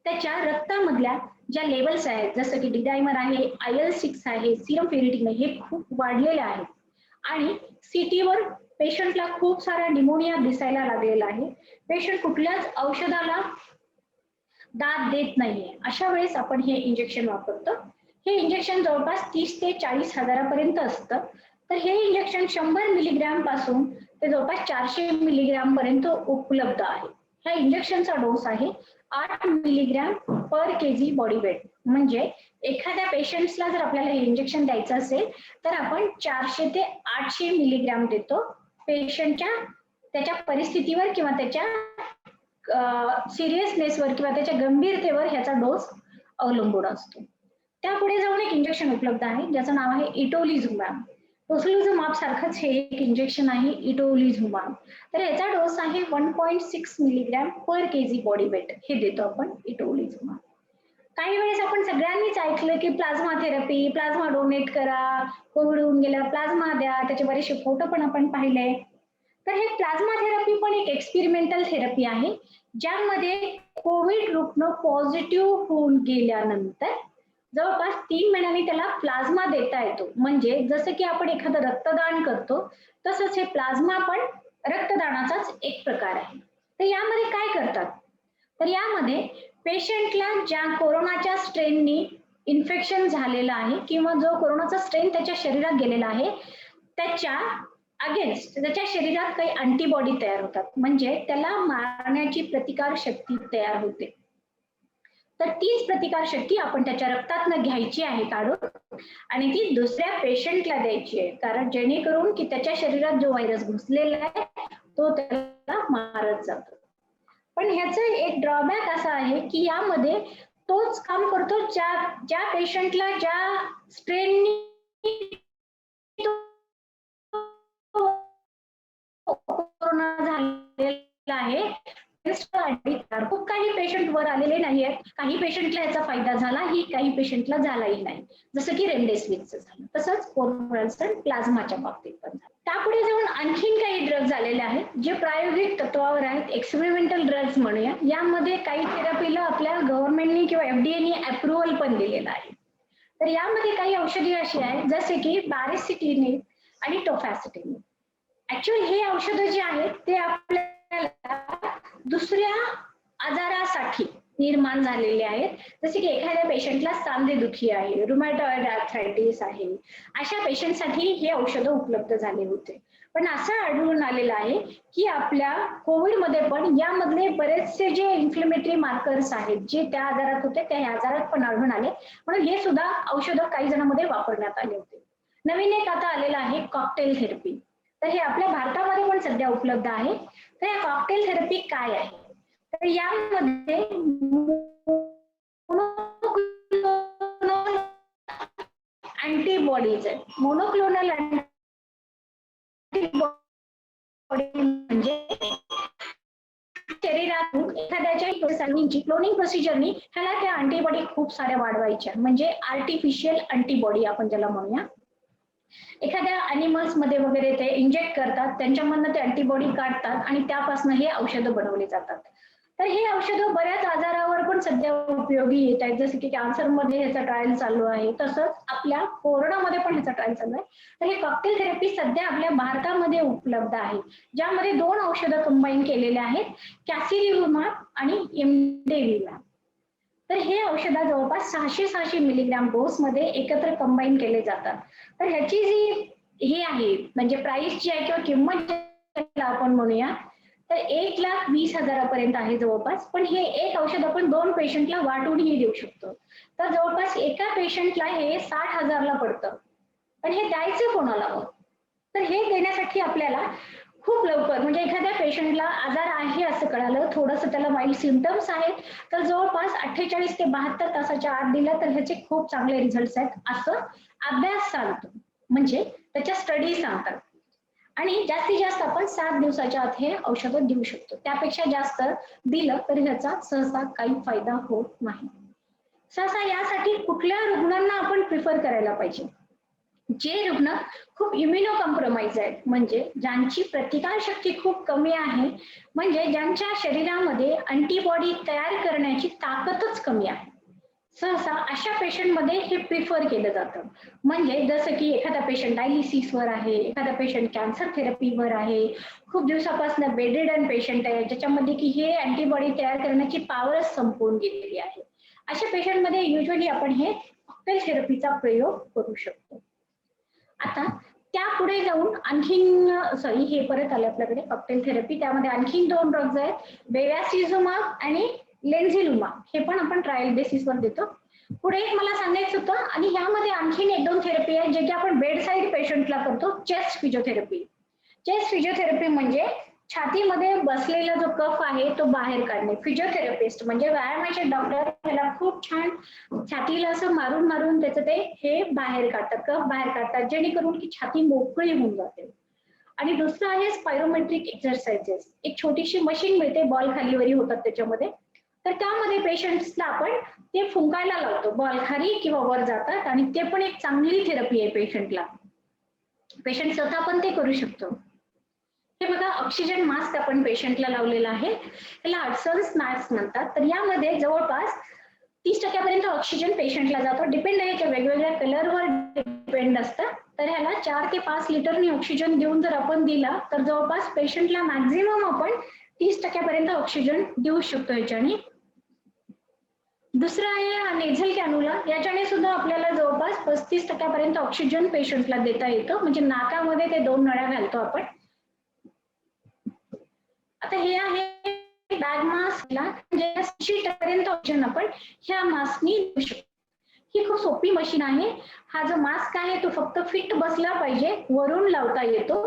त्याच्या रक्तामधल्या ज्या लेवल्स आहेत जसं की डिडायमर आहे, IL-6 आहे, सिरम फेरिटिन आहे, हे खूप वाढलेले आहेत आणि सिटीवर पेशंटला खूप सारा निमोनिया दिसायला लागलेला आहे. पेशंट कुठल्याच औषधाला दाद देत नाहीये. अशा वेळेस आपण हे इंजेक्शन वापरतो. हे इंजेक्शन जवळपास 30 ते 40 हजारापर्यंत असतं. तर हे इंजेक्शन 100 मिलीग्रॅम पासून ते जवळपास 400 मिलीग्रॅम पर्यंत उपलब्ध आहे. ह्या इंजेक्शनचा डोस आहे 8 मिलीग्रॅम पर केजी बॉडी वेट. म्हणजे एखाद्या पेशंट्सला जर आपल्याला हे इंजेक्शन द्यायचं असेल तर आपण 400 ते 800 मिलीग्रॅम देतो. पेशंटच्या त्याच्या परिस्थितीवर किंवा त्याच्या सिरियसनेसवर किंवा त्याच्या गंभीरतेवर ह्याचा डोस अवलंबून असतो. त्यापुढे जाऊन एक इंजेक्शन उपलब्ध आहे ज्याचं नाव आहे इटोलिझुमॅब. टोसिलिझुमॅब सारखंच हे एक इंजेक्शन आहे इटोलिझुमॅब. तर याचा डोस आहे 1.6 मिलीग्रॅम पर केजी बॉडी वेट. हे देतो आपण इटोलिझुमॅब. काही वेळेस आपण सगळ्यांनीच ऐकलं की प्लाझ्मा थेरपी, प्लाझ्मा डोनेट करा, कोविड होऊन गेला प्लाझ्मा द्या, त्याचे बरेचसे फोटो पण आपण पाहिले. तर हे प्लाझ्मा थेरपी पण एक एक्सपेरिमेंटल थेरपी आहे ज्यामध्ये कोविड रुग्ण पॉझिटिव्ह होऊन गेल्यानंतर जवळपास 3 महिन्यांनी त्याला प्लाझ्मा देता येतो. म्हणजे जसं की आपण एखादं रक्तदान करतो तसंच हे प्लाझ्मा पण रक्तदानाचाच एक प्रकार आहे. तर यामध्ये काय करतात, तर यामध्ये पेशंटला ज्या कोरोनाच्या स्ट्रेननी इन्फेक्शन झालेलं आहे किंवा जो कोरोनाचा स्ट्रेन त्याच्या शरीरात गेलेला आहे त्याच्या अगेन्स्ट त्याच्या शरीरात काही अँटीबॉडी तयार होतात. म्हणजे त्याला मारण्याची प्रतिकार शक्ती तयार होते. तर तीच प्रतिकार शक्ती आपण त्याच्या रक्तातनं घ्यायची आहे काढून आणि ती दुसऱ्या पेशंटला द्यायची आहे. कारण जेणेकरून की त्याच्या शरीरात जो व्हायरस घुसलेला आहे तो त्याला मारत जातो. पण ह्याचं एक ड्रॉबॅक असा आहे की यामध्ये तोच काम करतो ज्या पेशंटला ज्या स्ट्रेननी कोरोना झालेला आहे. खूप काही पेशंट वर आलेले नाही आहेत. काही पेशंटला याचा फायदा झाला ही काही पेशंटला झालाही नाही. जसं की रेमडेसिवीरचं झालं. तसंच कोरोना प्लाझ्माच्या बाबतीत पण झालं. त्यापुढे जाऊन आणखीन काही ड्रग्ज आलेले आहेत जे प्रायोगिक तत्वावर आहेत. एक्सपेरिमेंटल ड्रग्ज म्हणूया. यामध्ये काही थेरपीला आपल्या गव्हर्नमेंटनी किंवा FDA अप्रुव्हल पण दिलेलं आहे. तर यामध्ये काही औषधी अशी आहेत जसे की बॅरिसिटिनिब आणि टोफॅसिटिनिब. ऍक्च्युअली हे औषधं जे आहेत ते आपल्याला दुसऱ्या आजारासाठी निर्माण झालेले आहेत. जसे की एखाद्या पेशंटला सांधेदुखी आहे, रुमॅटॉइड आर्थरायटिस आहे, अशा पेशंटसाठी हे औषधं उपलब्ध झाले होते. पण असं आढळून आलेलं आहे की आपल्या कोविडमध्ये पण यामधले बरेचसे जे इन्फ्लेमेटरी मार्कर्स आहेत जे त्या आजारात होते त्या ह्या आजारात पण आढळून आले. म्हणून हे सुद्धा औषधं काही जणांमध्ये वापरण्यात आले होते. नवीन एक आता आलेलं आहे कॉकटेल थेरपी. तर हे आपल्या भारतामध्ये पण सध्या उपलब्ध आहे. तर या कॉकटेल थेरपी काय आहे, तर यामध्ये अँटीबॉडीज आहे. मोनोक्लोनल अँटीबॉडी म्हणजे शरीरातून एखाद्याच्या क्लोनिंग प्रोसिजरनी ह्याला त्या अँटीबॉडी खूप साऱ्या वाढवायच्या. म्हणजे आर्टिफिशियल अँटीबॉडी आपण ज्याला म्हणूया. एखाद्या अॅनिमल्स मध्ये वगैरे ते इंजेक्ट करतात, त्यांच्यामधनं ते अँटीबॉडी काढतात आणि त्यापासून हे औषधं बनवली जातात. तर हे औषधं बऱ्याच आजारावर पण सध्या उपयोगी येत आहेत. जसं की कॅन्सर मध्ये ह्याचा ट्रायल चालू आहे, तसंच आपल्या कोरोनामध्ये पण ह्याचा ट्रायल चालू आहे. तर हे कॉकटेल थेरपी सध्या आपल्या भारतामध्ये उपलब्ध आहे ज्यामध्ये 2 औषधं कंबाईन केलेले आहेत, कॅसिलिव्हिमॅब आणि इमडेव्हिमॅब. तर हे औषधं जवळपास 600 मिलीग्रॅम डोस मध्ये एकत्र कंबाईन केले जातात. तर ह्याची जी हे आहे म्हणजे प्राइस जी आहे किंवा किंमत ज्याला आपण म्हणूया तर 1,20,000 आहे जवळपास. पण हे एक औषध आपण 2 पेशंटला वाटूनही देऊ शकतो. तर जवळपास एका पेशंटला हे 60,000ला पडतं. पण हे द्यायचं कोणाला मग, तर हे देण्यासाठी आपल्याला खूप लवकर म्हणजे एखाद्या पेशंटला आजार आहे असं कळालं, थोडंसं त्याला माइल्ड सिम्पटम्स आहेत तर जवळपास 48 ते 72 तासाच्या आत दिलं तर ह्याचे खूप चांगले रिझल्ट आहेत असं अभ्यास सांगतो. म्हणजे त्याच्या स्टडी सांगतात. आणि जास्तीत जास्त आपण 7 दिवसाच्या आत हे औषधं देऊ शकतो. त्यापेक्षा जास्त दिलं तरी ह्याचा सहसा काही फायदा होत नाही. सहसा यासाठी कुठल्या रुग्णांना आपण प्रिफर करायला पाहिजे, जे रुग्ण खूप इम्युनो कॉम्प्रोमाइज आहेत, म्हणजे ज्यांची प्रतिकारशक्ती खूप कमी आहे, म्हणजे ज्यांच्या शरीरामध्ये अँटीबॉडी तयार करण्याची ताकदच कमी आहे. सहसा अशा पेशंटमध्ये हे प्रिफर केलं जातं. म्हणजे जसं की एखादा पेशंट डायलिसिसवर आहे, एखादा पेशंट कॅन्सर थेरपीवर आहे, खूप दिवसापासून बेडरिडन पेशंट आहे, ज्याच्यामध्ये की हे अँटीबॉडी तयार करण्याची पॉवरच संपवून गेलेली आहे. अशा पेशंटमध्ये युजली आपण हे कॉकटेल थेरपीचा प्रयोग करू शकतो. आता त्यापुढे जाऊन आणखीन सॉरी हे परत आले आपल्याकडे कॉकटेल थेरपी. त्यामध्ये आणखीन 2 ड्रग्ज आहेत, बेवॅसिझुमाब आणि लेन्झिलुमाब. हे पण आपण ट्रायल बेसिसवर देतो. पुढे एक मला सांगायचं होतं आणि ह्यामध्ये आणखीन 1-2 थेरपी आहेत जे की आपण बेड साईड पेशंटला करतो, चेस्ट फिजिओथेरपी. चेस्ट फिजिओथेरपी म्हणजे छातीमध्ये बसलेला जो कफ आहे तो बाहेर काढणे. फिजिओथेरपिस्ट म्हणजे व्यायामाचे डॉक्टर त्याला खूप छान छातीला असं मारून मारून त्याचं ते हे बाहेर काढतात, कफ बाहेर काढतात, जेणेकरून की छाती मोकळी होऊन जाते. आणि दुसरं आहे स्पायरोमेट्रिक एक्सरसाइजेस. एक छोटीशी मशीन मिळते, बॉल खालीवरी होतात त्याच्यामध्ये. तर त्यामध्ये पेशंट्सला आपण ते फुंकायला लावतो, बॉल खाली किंवा वर जातात आणि ते पण एक चांगली थेरपी आहे पेशंटला. पेशंट स्वतः पण ते करू शकतो. हे बघा ऑक्सिजन मास्क आपण पेशंटला लावलेला आहे, त्याला हडसन्स मास्क म्हणतात. तर यामध्ये जवळपास 30% ऑक्सिजन पेशंटला जातो. डिपेंड आहे याच्या वेगवेगळ्या कलरवर डिपेंड असतं. तर ह्याला 4 ते 5 लिटरनी ऑक्सिजन देऊन जर आपण दिला तर जवळपास पेशंटला मॅक्झिमम आपण 30% ऑक्सिजन देऊ शकतो याच्याने. दुसरा आहे नेझल कॅन्युला. याच्याने सुद्धा आपल्याला जवळपास 35% ऑक्सिजन पेशंटला देता येतं. म्हणजे नाकामध्ये ते 2 नळ्या घालतो आपण. आता हे आहे बॅग मास्क, म्हणजे 80% ऑक्सिजन आपण ह्या मास्कनी देऊ शकतो. ही खूप सोपी मशीन आहे. हा जो मास्क आहे तो फक्त फिट बसला पाहिजे, वरून लावता येतो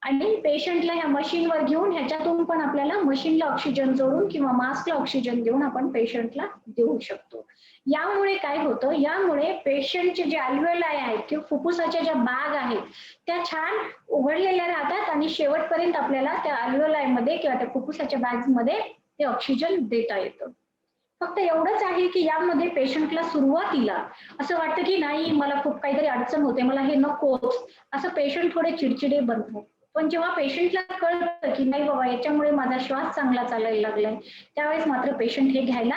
आणि पेशंटला ह्या मशीनवर घेऊन ह्याच्यातून पण आपल्याला मशीनला ऑक्सिजन जोडून किंवा मास्कला ऑक्सिजन देऊन आपण पेशंटला देऊ शकतो. यामुळे काय होतं, यामुळे पेशंटचे जे अल्व्हेओलाई आहेत किंवा फुफ्फुसाच्या ज्या बाग आहेत त्या छान उघडलेल्या राहतात आणि शेवटपर्यंत आपल्याला त्या अल्व्हेओलाई मध्ये किंवा त्या फुफ्फुसाच्या बॅग्स मध्ये ते ऑक्सिजन देता येतं. फक्त एवढंच आहे की यामध्ये पेशंटला सुरुवातीला असं वाटतं की नाही मला खूप काहीतरी अडचण होते, मला हे नकोच, असं पेशंट थोडे चिडचिडे बनतात. पण जेव्हा पेशंटला कळतं की नाही बाबा याच्यामुळे माझा श्वास चांगला चालायला लागलाय, त्यावेळेस मात्र पेशंट हे घ्यायला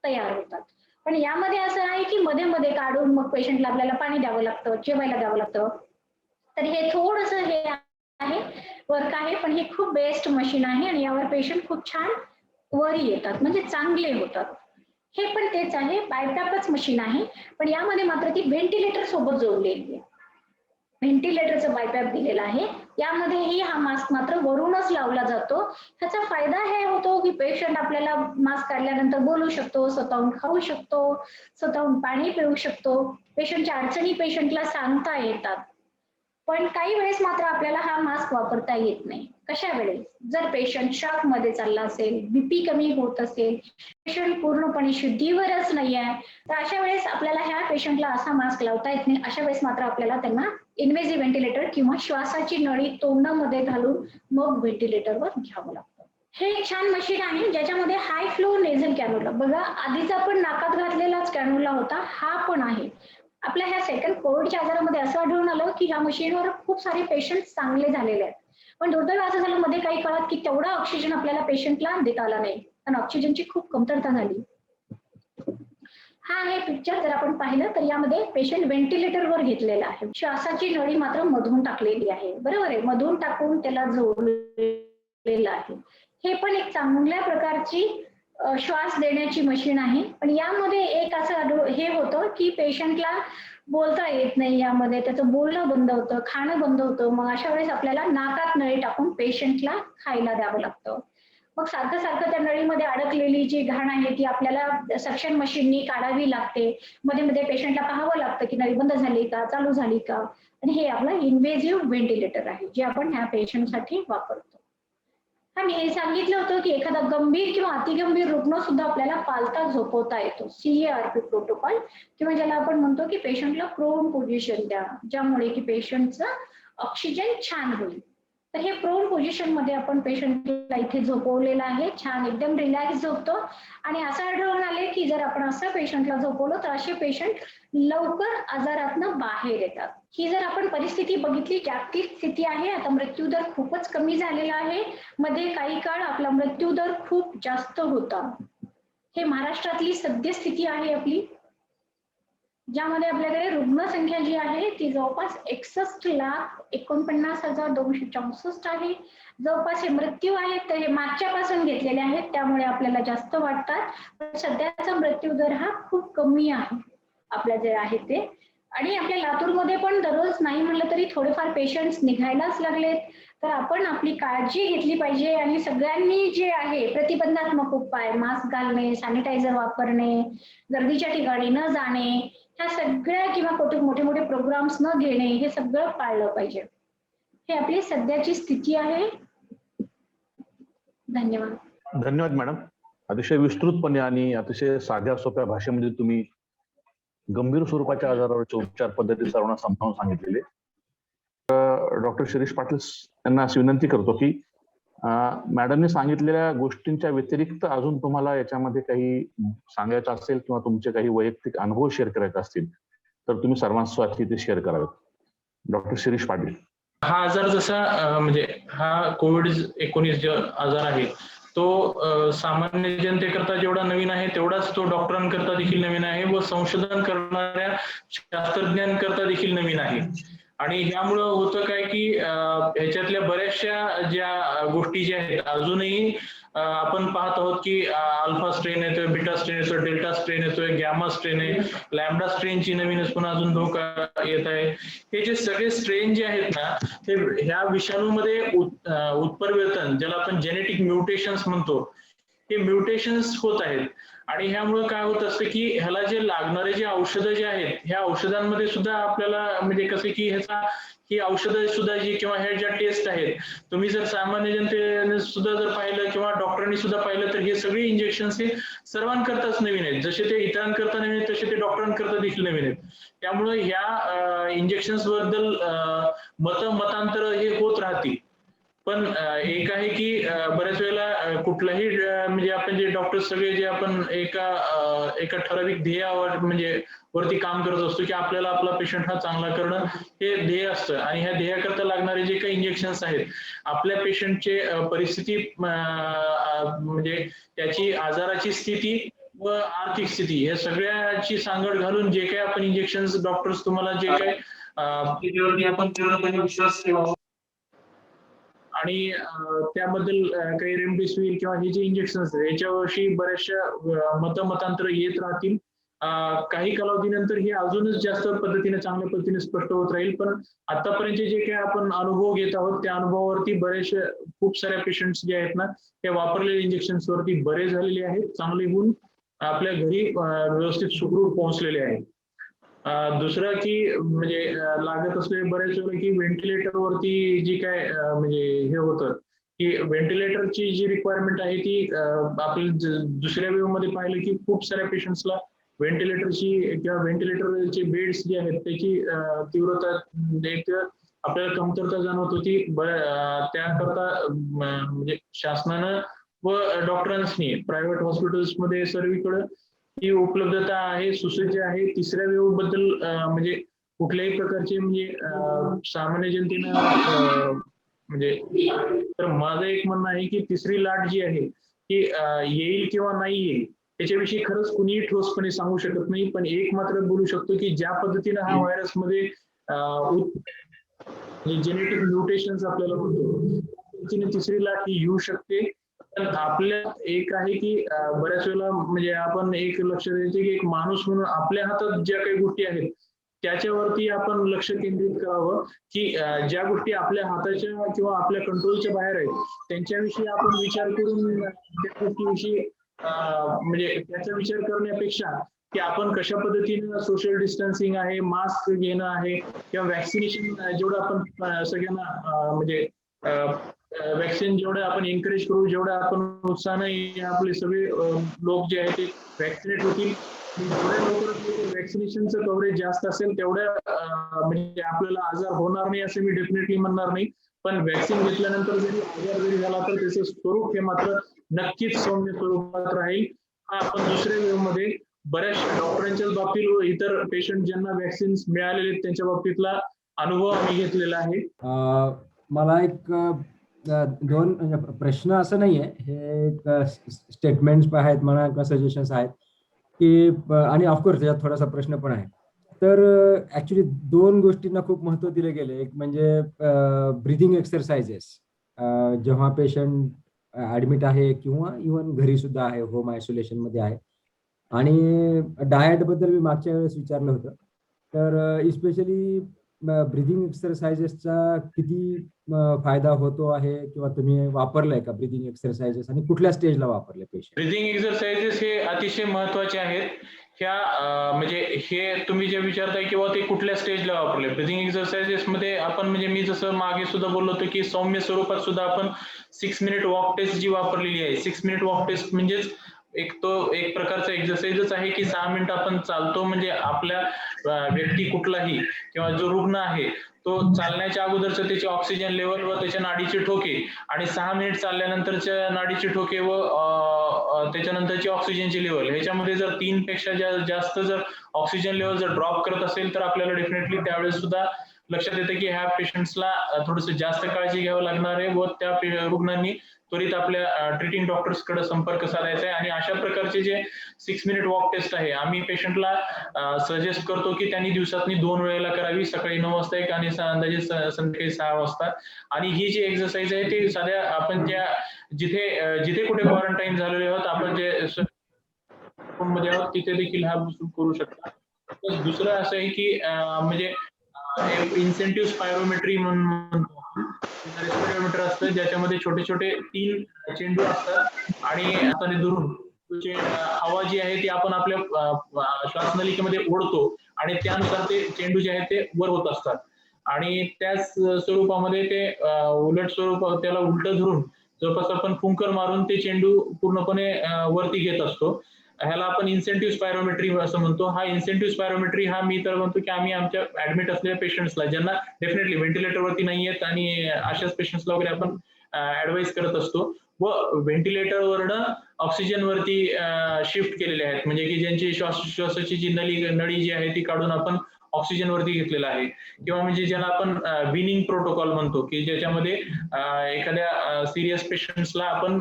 तयार होतात. पण यामध्ये असं आहे की मध्ये मध्ये काढून मग पेशंटला आपल्याला पाणी द्यावं लागतं, जेवायला द्यावं लागतं. तर हे थोडस हे आहे वर्क आहे, पण हे खूप बेस्ट मशीन आहे आणि यावर पेशंट खूप छान वरी येतात, म्हणजे चांगले होतात. हे पण तेच आहे, बायपॅपच मशीन आहे, पण यामध्ये मात्र ती व्हेंटिलेटर सोबत जोडलेली आहे. व्हेंटिलेटरचं बायपॅप दिलेला आहे. यामध्येही हा मास्क मात्र वरूनच लावला जातो. त्याचा फायदा हे होतो की पेशंट आपल्याला मास्क काढल्यानंतर बोलू शकतो, स्वतःहून खाऊ शकतो, स्वतःहून पाणी पिऊ शकतो, पेशंटच्या अडचणी पेशंटला सांगता येतात. पण काही वेळेस मात्र आपल्याला हा मास्क वापरता येत नाही. कशा वेळेस, जर पेशंट शॉक मध्ये चालला असेल, बीपी कमी होत असेल, पेशंट पूर्णपणे शुद्धीवरच नाही आहे, तर अशा वेळेस आपल्याला ह्या पेशंटला असा मास्क लावता येत नाही. अशा वेळेस मात्र आपल्याला त्यांना इन्व्हेझिव्ह व्हेंटिलेटर किंवा श्वासाची नळी तोंडामध्ये घालून मग व्हेंटिलेटरवर घ्यावं लागतं. हे एक छान मशीन आहे ज्याच्यामध्ये हाय फ्लो नेझल कॅन्युला, बघा आधीचा पण नाकात घातलेलाच कॅन्युला होता, हा पण आहे. आपल्या ह्या सेकंड कोविडच्या आजारामध्ये असं आढळून आलं की ह्या मशीनवर खूप सारे पेशंट चांगले झालेले आहेत. पण दुर्दैव असं झालं मध्ये काही काळात की तेवढा ऑक्सिजन आपल्याला पेशंटला देता आला नाही, कारण ऑक्सिजनची खूप कमतरता झाली. हा आहे पिक्चर, जर आपण पाहिलं तर यामध्ये पेशंट व्हेंटिलेटरवर घेतलेला आहे, श्वासाची नळी मात्र मधून टाकलेली आहे. बरोबर आहे, मधून टाकून त्याला जोडलेलं आहे. हे पण एक चांगल्या प्रकारची श्वास देण्याची मशीन आहे. पण यामध्ये एक असं हे होतं की पेशंटला बोलता येत नाही, यामध्ये त्याचं बोलणं बंद होतं, खाणं बंद होतं. मग अशा वेळेस आपल्याला नाकात नळी टाकून पेशंटला खायला द्यावं लागतं. मग सारखं सारखं त्या नळीमध्ये अडकलेली जी घाण आहे ती आपल्याला सक्शन मशीननी काढावी लागते. मध्ये मध्ये पेशंटला पाहावं लागतं की नळी बंद झाली का, चालू झाली का. आणि हे आपलं इन्व्हेझिव्ह व्हेंटिलेटर आहे जे आपण ह्या पेशंटसाठी वापरतो. आणि हे सांगितलं होतं की एखादा गंभीर किंवा अतिगंभीर रुग्ण सुद्धा आपल्याला पालता झोपवता येतो, CARP प्रोटोकॉल, किंवा ज्याला आपण म्हणतो की पेशंटला प्रोन पोझिशन द्या, ज्यामुळे की पेशंटचं ऑक्सिजन छान होईल. तर हे प्रोन पोझिशन मध्ये आपण पेशंटला इथे झोपवलेलं आहे, छान एकदम रिलॅक्स झोपतो. आणि असं आढळून आले की जर आपण असं पेशंटला झोपवलं तर असे पेशंट लवकर आजारातनं बाहेर येतात. ही जर आपण परिस्थिती बघितली, जागतिक स्थिती आहे. आता मृत्यूदर खूपच कमी झालेला आहे, मध्ये काही काळ आपला मृत्यूदर खूप जास्त होता. हे महाराष्ट्रातली सद्यस्थिती आहे आपली, ज्यामध्ये आपल्याकडे रुग्णसंख्या जी आहे ती जवळपास 61,49,264 आहे. जवळपास हे मृत्यू आहेत तर हे मागच्यापासून घेतलेले आहेत, त्यामुळे आपल्याला जास्त वाटतात. पण सध्याचा मृत्यू दर हा खूप कमी आहे आपल्या जे आहे ते. आणि आपल्या लातूरमध्ये पण दररोज नाही म्हणलं तरी थोडेफार पेशंट्स निघायलाच लागलेत. तर आपण आपली काळजी घेतली पाहिजे आणि सगळ्यांनी जे आहे प्रतिबंधात्मक उपाय, मास्क घालणे, सॅनिटायझर वापरणे, गर्दीच्या ठिकाणी न जाणे, ह्या सगळ्या किंवा मोठे मोठे प्रोग्राम्स न घेणे, हे सगळं पाळलं पाहिजे. हे आपली सध्याची स्थिती आहे. धन्यवाद. धन्यवाद मॅडम. अतिशय विस्तृतपणे आणि अतिशय साध्या सोप्या भाषेमध्ये तुम्ही गंभीर स्वरूपाच्या आजारावरचे उपचार पद्धती सर्वांना समजावून सांगितलेले. डॉक्टर शिरीष पाटील यांना अशी विनंती करतो की मॅडमने सांगितलेल्या गोष्टींच्या व्यतिरिक्त अजून तुम्हाला याच्यामध्ये काही सांगायचं असेल किंवा तुमचे काही वैयक्तिक अनुभव शेअर करायचे असतील तर तुम्ही सर्वांसाठी ते शेअर करावेत. डॉक्टर शिरीष पाटील. हा आजार जसा म्हणजे हा COVID-19 जो आजार आहे तो सामान्य जनतेकरता जेवढा नवीन आहे तेवढाच तो डॉक्टरांकरता देखील नवीन आहे व संशोधन करणाऱ्या शास्त्रज्ञांकरता देखील नवीन आहे. आणि ह्यामुळं होतं काय की ह्याच्यातल्या बऱ्याचशा ज्या गोष्टी ज्या आहेत अजूनही आपण पाहत आहोत की अल्फा स्ट्रेन येतोय, बीटा स्ट्रेन येतोय, डेल्टा स्ट्रेन येतोय, गॅमा स्ट्रेन आहे, लॅम्बडा स्ट्रेनची नवीनच पुन्हा अजून धोका येत आहे. हे जे सगळे स्ट्रेन जे आहेत ना ते ह्या विषाणूमध्ये उत्परिवर्तन ज्याला आपण जेनेटिक म्युटेशन्स म्हणतो हे म्युटेशन्स होत आहेत. आणि ह्यामुळे काय होत असतं की ह्याला जे लागणारे जे औषधं जे आहेत ह्या औषधांमध्ये सुद्धा आपल्याला म्हणजे कसं की ही औषधं सुद्धा जी किंवा ह्या ज्या टेस्ट आहेत तुम्ही जर सामान्य जनतेने सुद्धा जर पाहिलं किंवा डॉक्टरांनी सुद्धा पाहिलं तर हे सगळे इंजेक्शन्स हे सर्वांकरताच नवीन आहेत. जसे ते इतरांकरता नवीन आहेत तसे ते डॉक्टरांकरता देखील नवीन आहेत. त्यामुळे ह्या इंजेक्शन्स बद्दल मतांतर हे होत राहतील. पण एक आहे की बऱ्याच वेळेला कुठलाही म्हणजे आपण जे डॉक्टर सगळे जे आपण एका ठराविक ध्येयावर म्हणजे वरती काम करत असतो की आपल्याला आपला पेशंट हा चांगला करणं हे ध्येय असतं. आणि ह्या ध्येयाकरता लागणारे जे काही इंजेक्शन्स आहेत आपल्या पेशंटचे परिस्थिती म्हणजे त्याची आजाराची स्थिती व आर्थिक स्थिती या सगळ्याची सांगड घालून जे काही आपण इंजेक्शन्स डॉक्टर्स तुम्हाला जे काही आपण पूर्णपणे विश्वास ठेवावा. आणि त्याबद्दल काही रेमडेसिवीर किंवा हे जे इंजेक्शन्स आहेत याच्यावर्षी बऱ्याचशा मतांतर येत राहतील. काही कालावधीनंतर हे अजूनच जास्त पद्धतीने चांगल्या पद्धतीने स्पष्ट होत राहील. पण आतापर्यंत जे काही आपण अनुभव घेत आहोत त्या अनुभवावरती बरेचसे खूप साऱ्या पेशंट्स जे आहेत ना ते वापरलेल्या इंजेक्शन्स वरती बरे झालेले आहेत, चांगले होऊन आपल्या घरी व्यवस्थित सुखरूप पोहोचलेले आहेत. दुसरं की म्हणजे लागत असलेले बऱ्याच वेळा की व्हेंटिलेटरवरती जी काय म्हणजे हे होतं की व्हेंटिलेटरची जी रिक्वायरमेंट आहे ती आपल्या दुसऱ्या वेव्ह मध्ये पाहिलं की खूप साऱ्या पेशंट्सला व्हेंटिलेटरची किंवा व्हेंटिलेटरचे बेड्स जे आहेत त्याची तीव्रता एक आपल्याला कमतरता जाणवत होती. त्याकरता म्हणजे शासनानं व डॉक्टरांनी प्रायव्हेट हॉस्पिटल्समध्ये सर्वीकडे ही उपलब्धता आहे, सुसज्ज आहे. तिसऱ्या वेव्ह बद्दल म्हणजे कुठल्याही प्रकारचे म्हणजे सामान्य जनतेनं म्हणजे तर माझं एक म्हणणं आहे की तिसरी लाट जी आहे ती येईल किंवा नाही येईल त्याच्याविषयी खरंच कुणीही ठोसपणे सांगू शकत नाही. पण एक मात्र बोलू शकतो की ज्या पद्धतीनं हा व्हायरस मध्ये जेनेटिक म्युटेशन्स आपल्याला होतो तिसरी लाट ही येऊ शकते. आपल्या एक आहे की बऱ्याच वेळेला म्हणजे आपण एक लक्ष द्यायचं की एक माणूस म्हणून आपल्या हातात ज्या काही गोष्टी आहेत त्याच्यावरती आपण लक्ष केंद्रित करावं की ज्या गोष्टी आपल्या हाताच्या किंवा आपल्या कंट्रोलच्या बाहेर आहेत त्यांच्याविषयी आपण विचार करून त्या गोष्टीविषयी म्हणजे त्याचा विचार करण्यापेक्षा की आपण कशा पद्धतीनं सोशल डिस्टन्सिंग आहे, मास्क घेणं आहे किंवा वॅक्सिनेशन जेवढं आपण सगळ्यांना म्हणजे वॅक्सिन जेवढं आपण एनकरेज करू जेवढं आपण उत्साहाने आपले सगळे लोक जे आहेत ते वॅक्सिनेट होतील. जेवढ्या लवकर वॅक्सिनेशनचं कव्हरेज जास्त असेल तेवढ्या म्हणजे आपल्याला आजार होणार नाही असं मी डेफिनेटली म्हणणार नाही. पण वॅक्सिन घेतल्यानंतर जरी आजार जरी झाला तर त्याचं स्वरूप हे मात्र नक्कीच सौम्य स्वरूपात राहील. हा आपण दुसऱ्या वेव्ह मध्ये बऱ्याचशा डॉक्टरांच्याच बाबतीत व इतर पेशंट ज्यांना वॅक्सिन मिळालेले त्यांच्या बाबतीतला अनुभव आम्ही घेतलेला आहे. मला एक दोन म्हणजे प्रश्न असं नाहीये, हे स्टेटमेंट्स आहेत म्हणा किंवा सजेशन्स आहेत की आणि ऑफकोर्स यात थोडासा प्रश्न पण आहे. तर ऍक्च्युली दोन गोष्टींना खूप महत्व दिले गेले. एक म्हणजे ब्रिदिंग एक्सरसाइजेस, जेव्हा पेशंट ऍडमिट आहे किंवा इव्हन घरी सुद्धा आहे, होम आयसोलेशन मध्ये आहे. आणि डाएट बद्दल मी मागच्या वेळेस विचारलं होतं. तर इस्पेशली ब्रिदिंग एक्सरसाइजेसचा किती फायदा होतो आहे किंवा तुम्ही वापरलाय का ब्रिदिंग एक्सरसाइजेस आणि कुठल्या स्टेजला वापरले पेशंट? ब्रिदिंग एक्सरसाइजेस हे अतिशय महत्वाचे आहेत. ह्या म्हणजे हे तुम्ही जे विचारताय किंवा ते कुठल्या स्टेजला वापरले. ब्रिदिंग एक्सरसाइजेस मध्ये आपण म्हणजे मी जसं मागे सुद्धा बोललो होतो की सौम्य स्वरूपात सुद्धा आपण 6 मिनिट वॉक टेस्ट जी वापरलेली आहे. 6 मिनिट वॉक टेस्ट म्हणजेच एक प्रकारचा एक्सरसाइजच आहे की 6 मिनिट आपण चालतो. म्हणजे आपल्या व्यक्ती कुठलाही किंवा जो रुग्ण आहे तो चालण्याच्या अगोदरचं त्याचे ऑक्सिजन लेवल व त्याच्या नाडीचे ठोके आणि 6 मिनिट चालल्यानंतरच्या नाडीचे ठोके व त्याच्यानंतरची ऑक्सिजनची लेवल ह्याच्यामध्ये जर 3 पेक्षा जास्त जर ऑक्सिजन लेवल जर ड्रॉप करत असेल तर आपल्याला डेफिनेटली त्यावेळेस सुद्धा लक्षात येतं की ह्या पेशंट्सला थोडस जास्त काळजी घ्यावं लागणार आहे व त्या रुग्णांनी त्वरित आपल्या ट्रीटिंग डॉक्टर्स कडे संपर्क साधायचा आहे. आणि अशा प्रकारचे जे 6 मिनिट वॉक टेस्ट आहे आम्ही पेशंटला सजेस्ट करतो की त्यांनी दिवसातनी 2 वेळेला करावी, सकाळी 9 वाजता एक आणि अंदाजे संध्याकाळी 6 वाजता. आणि ही जी एक्सरसाइज आहे ती साध्या आपण ज्या जिथे कुठे क्वारंटाईन झालेले आहोत आपण जे मध्ये आहोत तिथे देखील हा करू शकता. दुसरं असं आहे की म्हणजे इन्सेंटिव्ह स्पायरोमेट्री म्हणून रेस्पिरोमीटर असतं ज्याच्यामध्ये छोटे छोटे 3 चेंडू असतात आणि हाताने धरून हवा जी आहे ती आपण आपल्या श्वासनलिकेमध्ये ओढतो आणि त्यानुसार ते चेंडू जे आहेत ते वर होत असतात. आणि त्याच स्वरूपामध्ये ते उलट स्वरूप त्याला उलट धरून जवळपास आपण फुंकर मारून ते चेंडू पूर्णपणे वरती घेत असतो. ह्याला आपण इन्सेंटिव्ह स्पायरोमेट्री असं म्हणतो. हा इन्सेंटिव्ह स्पायरोमेट्री हा मी तर म्हणतो की आम्ही आमच्या ऍडमिट असलेल्या पेशंट्सला ज्यांना डेफिनेटली व्हेंटिलेटरवरती नाही आहेत आणि अशाच पेशंट्सला वगैरे आपण ऍडवाइस करत असतो व व्हेंटिलेटरवरनं ऑक्सिजनवरती शिफ्ट केलेले आहेत. म्हणजे की ज्यांची श्वासोच्छवासाची जी नळी जी आहे ती काढून आपण ऑक्सिजन वरती घेतलेला आहे किंवा म्हणजे ज्याला आपण विनिंग प्रोटोकॉल म्हणतो की ज्याच्यामध्ये एखाद्या सिरियस पेशंट्सला आपण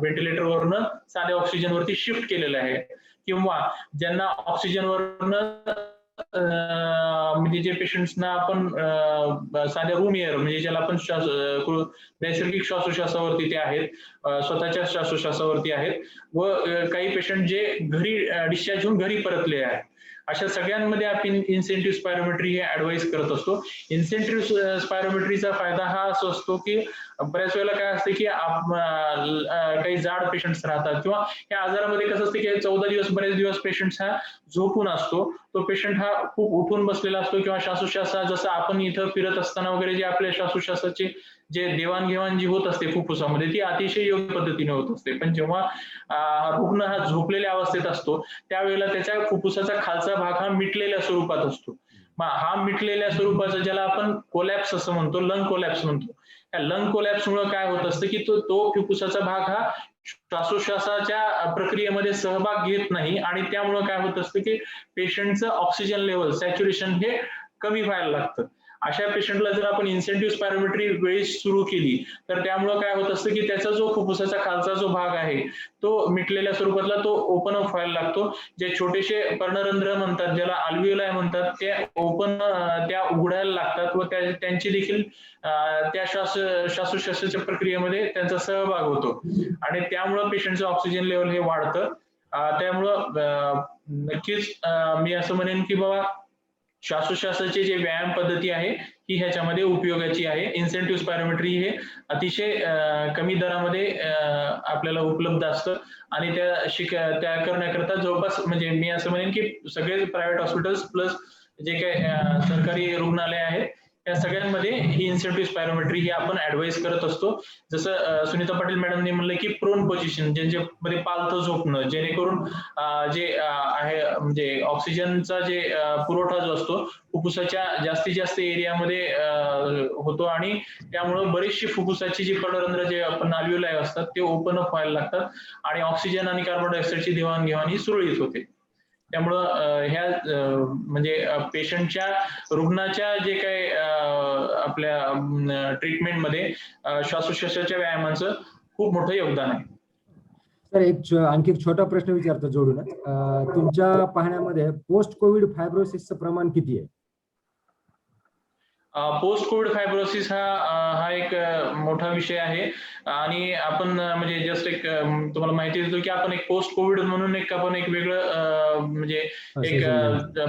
व्हेंटिलेटरवरनं साध्या ऑक्सिजन वरती शिफ्ट केलेलं आहे किंवा ज्यांना ऑक्सिजनवरनं म्हणजे जे पेशंट्सना आपण साध्या रूम एअर म्हणजे ज्याला आपण नैसर्गिक श्वासोश्वासावरती ते आहेत, स्वतःच्या श्वासोश्वासावरती आहेत व काही पेशंट जे घरी डिस्चार्ज होऊन घरी परतले आहेत. अशा सगळ्यांमध्ये आपण इन्सेंटिव्ह स्पायरोमेट्री हे ऍडवाइस करत असतो. इन्सेंटिव्ह स्पायरोमेट्रीचा फायदा हा असं असतो की बऱ्याच वेळेला काय असते की काही जाड पेशंट्स राहतात किंवा या आजारामध्ये कसं असतं की 14 दिवस बरेच दिवस पेशंट हा झोपून असतो. तो पेशंट हा खूप उठून बसलेला असतो किंवा श्वासोश्वास जसं आपण इथं फिरत असताना वगैरे जे आपल्या श्वासोश्वासाचे जे देवाणघेवाण जी होत असते फुफ्फुसामध्ये ती अतिशय योग्य पद्धतीने होत असते. पण जेव्हा रुग्ण हा झोपलेल्या अवस्थेत असतो त्यावेळेला त्याच्या फुफ्फुसाचा खालचा भाग हा मिटलेल्या स्वरूपात असतो. हा मिटलेल्या स्वरूपाचा ज्याला आपण कोलॅप्स असं म्हणतो, लंग कोलॅप्स म्हणतो. त्या लंग कोलॅप्समुळे काय होत असतं की तो फुफ्फुसाचा भाग हा श्वासोश्वासाच्या प्रक्रियेमध्ये सहभाग घेत नाही आणि त्यामुळे काय होत असतं की पेशंटचं ऑक्सिजन लेवल सॅच्युरेशन हे कमी व्हायला लागतं. अशा पेशंटला जर आपण इन्सेंटिव्ह स्पायरोमेट्री वेळी सुरू केली तर त्यामुळे काय होत असतं की त्याचा जो फुफ्फुसाचा खालचा जो भाग आहे तो मिटलेल्या स्वरूपातला तो ओपन अप व्हायला लागतो. जे छोटेसे पर्णरंध्र म्हणतात ज्याला अल्व्हिओलाई म्हणतात ते त्या उघडायला लागतात व त्यांची देखील त्या श्वासोश्वासाच्या प्रक्रियेमध्ये त्यांचा सहभाग होतो आणि त्यामुळं पेशंटचं ऑक्सिजन लेवल हे वाढतं. त्यामुळं नक्कीच मी असं म्हणेन की बाबा श्वासोश्वासाची जे व्यायाम पद्धती आहे ही ह्याच्यामध्ये उपयोगाची आहे. इन्सेंटिव्ह स्पायरोमेट्री हे अतिशय कमी दरामध्ये आपल्याला उपलब्ध असतं आणि त्या करण्याकरता जवळपास म्हणजे मी असं म्हणेन की सगळे प्रायव्हेट हॉस्पिटल्स प्लस जे काही सरकारी रुग्णालय आहेत त्या सगळ्यांमध्ये ही इन्सेंटिव्ह स्पायरोमेट्री ही आपण ऍडवाइस करत असतो. जसं सुनीता पाटील मॅडमने म्हणलं की प्रोन पोझिशन ज्यांच्यामध्ये पालथं झोपणं जेणेकरून जे आहे म्हणजे ऑक्सिजनचा जे पुरवठा जो असतो फुफ्फुसाच्या जास्तीत जास्त एरियामध्ये होतो आणि त्यामुळे बरीचशी फुफ्फुसाची जी पर्णरंध्र जे आपण अल्व्हिओलाई असतात ते ओपन अप व्हायला लागतात आणि ऑक्सिजन आणि कार्बन डायऑक्साईडची देवाणघेवाण ही सुरळीत होते. त्यामुळं ह्या म्हणजे पेशंटच्या रुग्णाच्या जे काही आपल्या ट्रीटमेंटमध्ये श्वासोच्छवासाच्या व्यायामाचं खूप मोठं योगदान आहे. सर आणखी एक छोटा प्रश्न विचारतो जोडूनच. तुमच्या पाहण्यामध्ये पोस्ट कोविड फायब्रोसिसचं प्रमाण किती आहे? पोस्ट कोविड फायब्रोसिस हा एक मोठा विषय आहे आणि आपण म्हणजे जस्ट एक तुम्हाला माहिती देतो की आपण एक पोस्ट कोविड म्हणून आपण एक वेगळं म्हणजे एक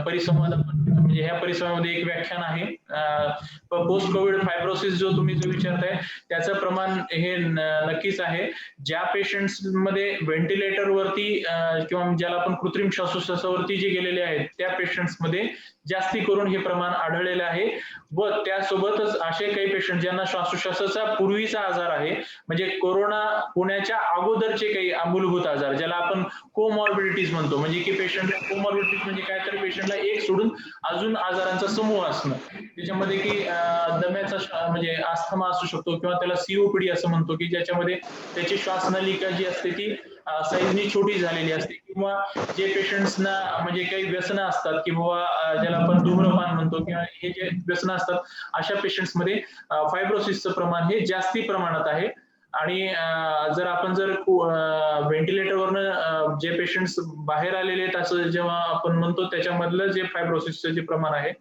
परिसंवाद म्हणजे ह्या परिसरामध्ये एक व्याख्यान आहे. पोस्ट कोविड फायब्रोसिस जो विचारताय त्याचं प्रमाण हे नक्कीच आहे. ज्या पेशंट्स मध्ये व्हेंटिलेटर वरती किंवा ज्याला आपण कृत्रिम श्वासोच्छवासावरती जे गेलेले आहेत त्या पेशंट्स मध्ये जास्ती करून हे प्रमाण आढळलेलं आहे व त्यासोबतच असे काही पेशंट ज्यांना श्वासोच्छवासाचा पूर्वीचा आजार आहे म्हणजे कोरोना होण्याच्या अगोदरचे काही मूलभूत आजार ज्याला आपण कोमॉर्बिडिटीज म्हणतो, म्हणजे की पेशंट कोमॉर्बिडिटीज म्हणजे काय तर पेशंटला एक सोडून अजून आजारांचा समूह असणं, त्याच्यामध्ये की दम्याचा म्हणजे अस्थमा असू शकतो किंवा त्याला सीओपीडी असं म्हणतो की ज्याच्यामध्ये त्याची श्वासनलिका जी असते ती साईजनी छोटी झालेली असते किंवा जे पेशंट्सना म्हणजे काही व्यसनं असतात की बाबा ज्याला आपण धूम्रपान म्हणतो किंवा हे जे व्यसनं असतात अशा पेशंट्स मध्ये फायब्रोसिसचं प्रमाण हे जास्ती प्रमाणात आहे. आणि जर आपण व्हेंटिलेटरवरनं जे पेशंट्स बाहेर आलेले आहेत असं जेव्हा आपण म्हणतो त्याच्यामधलं जे फायब्रोसिसचं जे प्रमाण आहे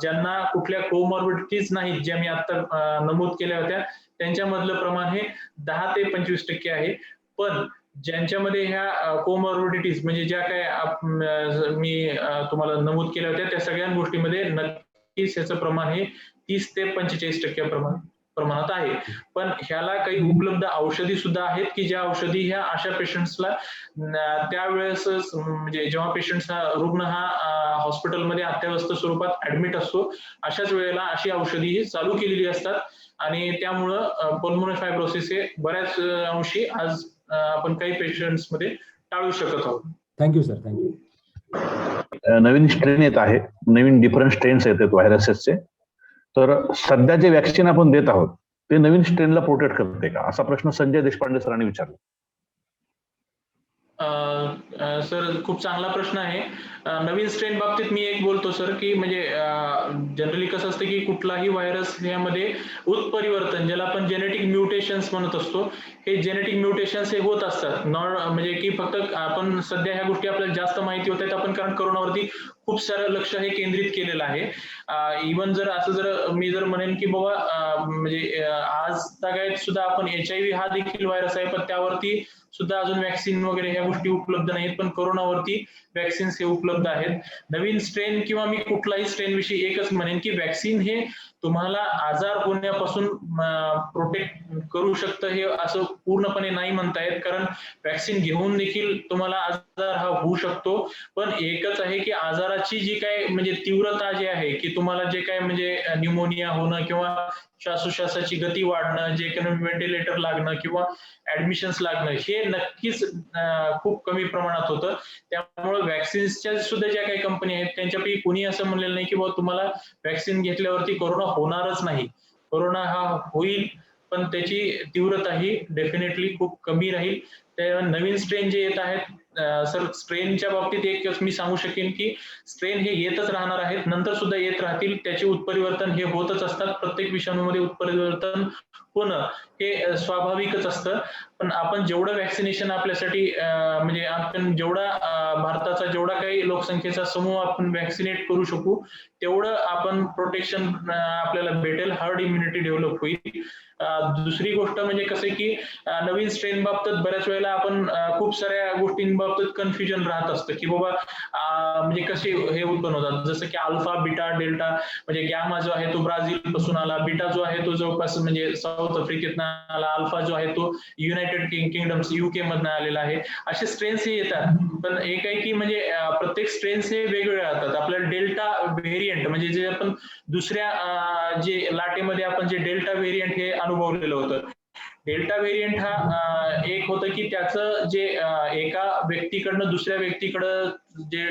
ज्यांना कुठल्या कोमॉर्बिडिटीज नाहीत ज्या मी आता नमूद केल्या होत्या त्यांच्यामधलं प्रमाण हे 10 ते 25% आहे. पण ज्यांच्यामध्ये ह्या कोमॉर्बिडिटीज म्हणजे ज्या काय मी तुम्हाला नमूद केल्या होत्या त्या सगळ्या गोष्टीमध्ये नक्कीच याचं प्रमाण हे 30 ते 45% प्रमाणात आहे. पण ह्याला काही उपलब्ध औषधी सुद्धा आहेत की ज्या औषधी ह्या अशा पेशंट्सला त्यावेळेसच म्हणजे जेव्हा पेशंटचा रुग्ण हा हॉस्पिटलमध्ये अत्यावस्थ स्वरूपात ऍडमिट असतो अशाच वेळेला अशी औषधी ही चालू केलेली असतात आणि त्यामुळं पल्मोनरी फायब्रोसिस हे बऱ्याच अंशी आज आपण काही पेशंट्स मध्ये टाळू शकत आहोत. Thank you sir, thank you. नवीन स्ट्रेन येत आहे, नवीन डिफरंट स्ट्रेन्स येत आहेत व्हायरसेसचे, तर सध्या जे वॅक्सिन आपण देत आहोत ते नवीन स्ट्रेनला प्रोटेक्ट करते का, असा प्रश्न संजय देशपांडे सरांनी विचारला. सर खूप चांगला प्रश्न आहे. नवीन स्ट्रेन बाबतीत मी एक बोलतो सर की म्हणजे जनरली कसं असतं की कुठलाही व्हायरस यामध्ये उत्परिवर्तन ज्याला आपण जेनेटिक म्युटेशन्स म्हणत असतो हे जेनेटिक म्युटेशन्स हे होत असतात. म्हणजे की फक्त आपण सध्या ह्या गोष्टी आपल्याला जास्त माहिती होत आहेत आपण कारण कोरोनावरती खूप सारं लक्ष हे केंद्रित केलेलं आहे. इव्हन जर मी म्हणेन की बाबा म्हणजे आज तागायत सुद्धा आपण HIV हा देखील व्हायरस आहे पण त्यावरती सुद्धा अजून वॅक्सिन वगैरे ह्या गोष्टी उपलब्ध नाहीत पण कोरोनावरती वॅक्सिन्स हे उपलब्ध आहेत. नवीन स्ट्रेन किंवा मी कुठलाही स्ट्रेन विषयी एकच म्हणेन की वॅक्सिन हे तुम्हाला आजार होण्यापासून प्रोटेक्ट करू शकतं हे असं पूर्णपणे नाही म्हणता येत कारण वॅक्सिन घेऊन देखील तुम्हाला आजार हा होऊ शकतो. पण एकच आहे की आजाराची जी काय म्हणजे तीव्रता जी आहे की तुम्हाला जे काय म्हणजे न्यूमोनिया होणं किंवा श्वासोच्छवासाची गती वाढणं जे काही व्हेंटिलेटर लागणं किंवा ऍडमिशन्स लागणं हे नक्कीच खूप कमी प्रमाणात होतं. त्यामुळे वॅक्सिन्सच्या सुद्धा ज्या काही कंपनी आहेत त्यांच्यापैकी कुणी असं म्हणलेलं नाही की बाबा तुम्हाला वॅक्सिन घेतल्यावरती कोरोना होणारच नाही. कोरोना हा होईल पण त्याची तीव्रता ही डेफिनेटली खूप कमी राहील. त्या नवीन स्ट्रेन जे येत आहेत सर स्ट्रेनच्या बाबतीत एक मी सांगू शकेन की स्ट्रेन हे येतच राहणार आहेत नंतर सुद्धा येत राहतील त्याचे उत्परिवर्तन हे होतच असतात. प्रत्येक विषाणूमध्ये उत्परिवर्तन होणं हे स्वाभाविकच असतं. पण आपण जेवढं वॅक्सिनेशन आपल्यासाठी म्हणजे आपण जेवढा भारताचा जेवढा काही लोकसंख्येचा समूह आपण वॅक्सिनेट करू शकू तेवढं आपण प्रोटेक्शन आपल्याला भेटेल, हार्ड इम्युनिटी डेव्हलप होईल. दुसरी गोष्ट म्हणजे कसं की नवीन स्ट्रेन बाबतीत बऱ्याच वेळेला आपण खूप साऱ्या गोष्टींबाबतीत कन्फ्युजन राहत असतं की बाबा म्हणजे कसे हे उत्पन्न होतात जसं की अल्फा बीटा डेल्टा म्हणजे गॅमा जो आहे तो ब्राझील पासून आला, बीटा जो आहे तो जवळपास म्हणजे साऊथ आफ्रिकेतनं आला, अल्फा जो आहे तो युनायटेड किंगडम्स UK मधनं आलेला आहे. असे स्ट्रेन्स हे येतात पण एक आहे की म्हणजे प्रत्येक स्ट्रेन्स हे वेगवेगळे राहतात. आपल्याला डेल्टा व्हेरियंट म्हणजे जे आपण दुसऱ्या जे लाटेमध्ये आपण जे डेल्टा व्हेरियंट हे अनुभवलेलं होतं. डेल्टा व्हेरियंट हा एक होतं की त्याचं जे एका व्यक्तीकडनं दुसऱ्या व्यक्तीकडं जे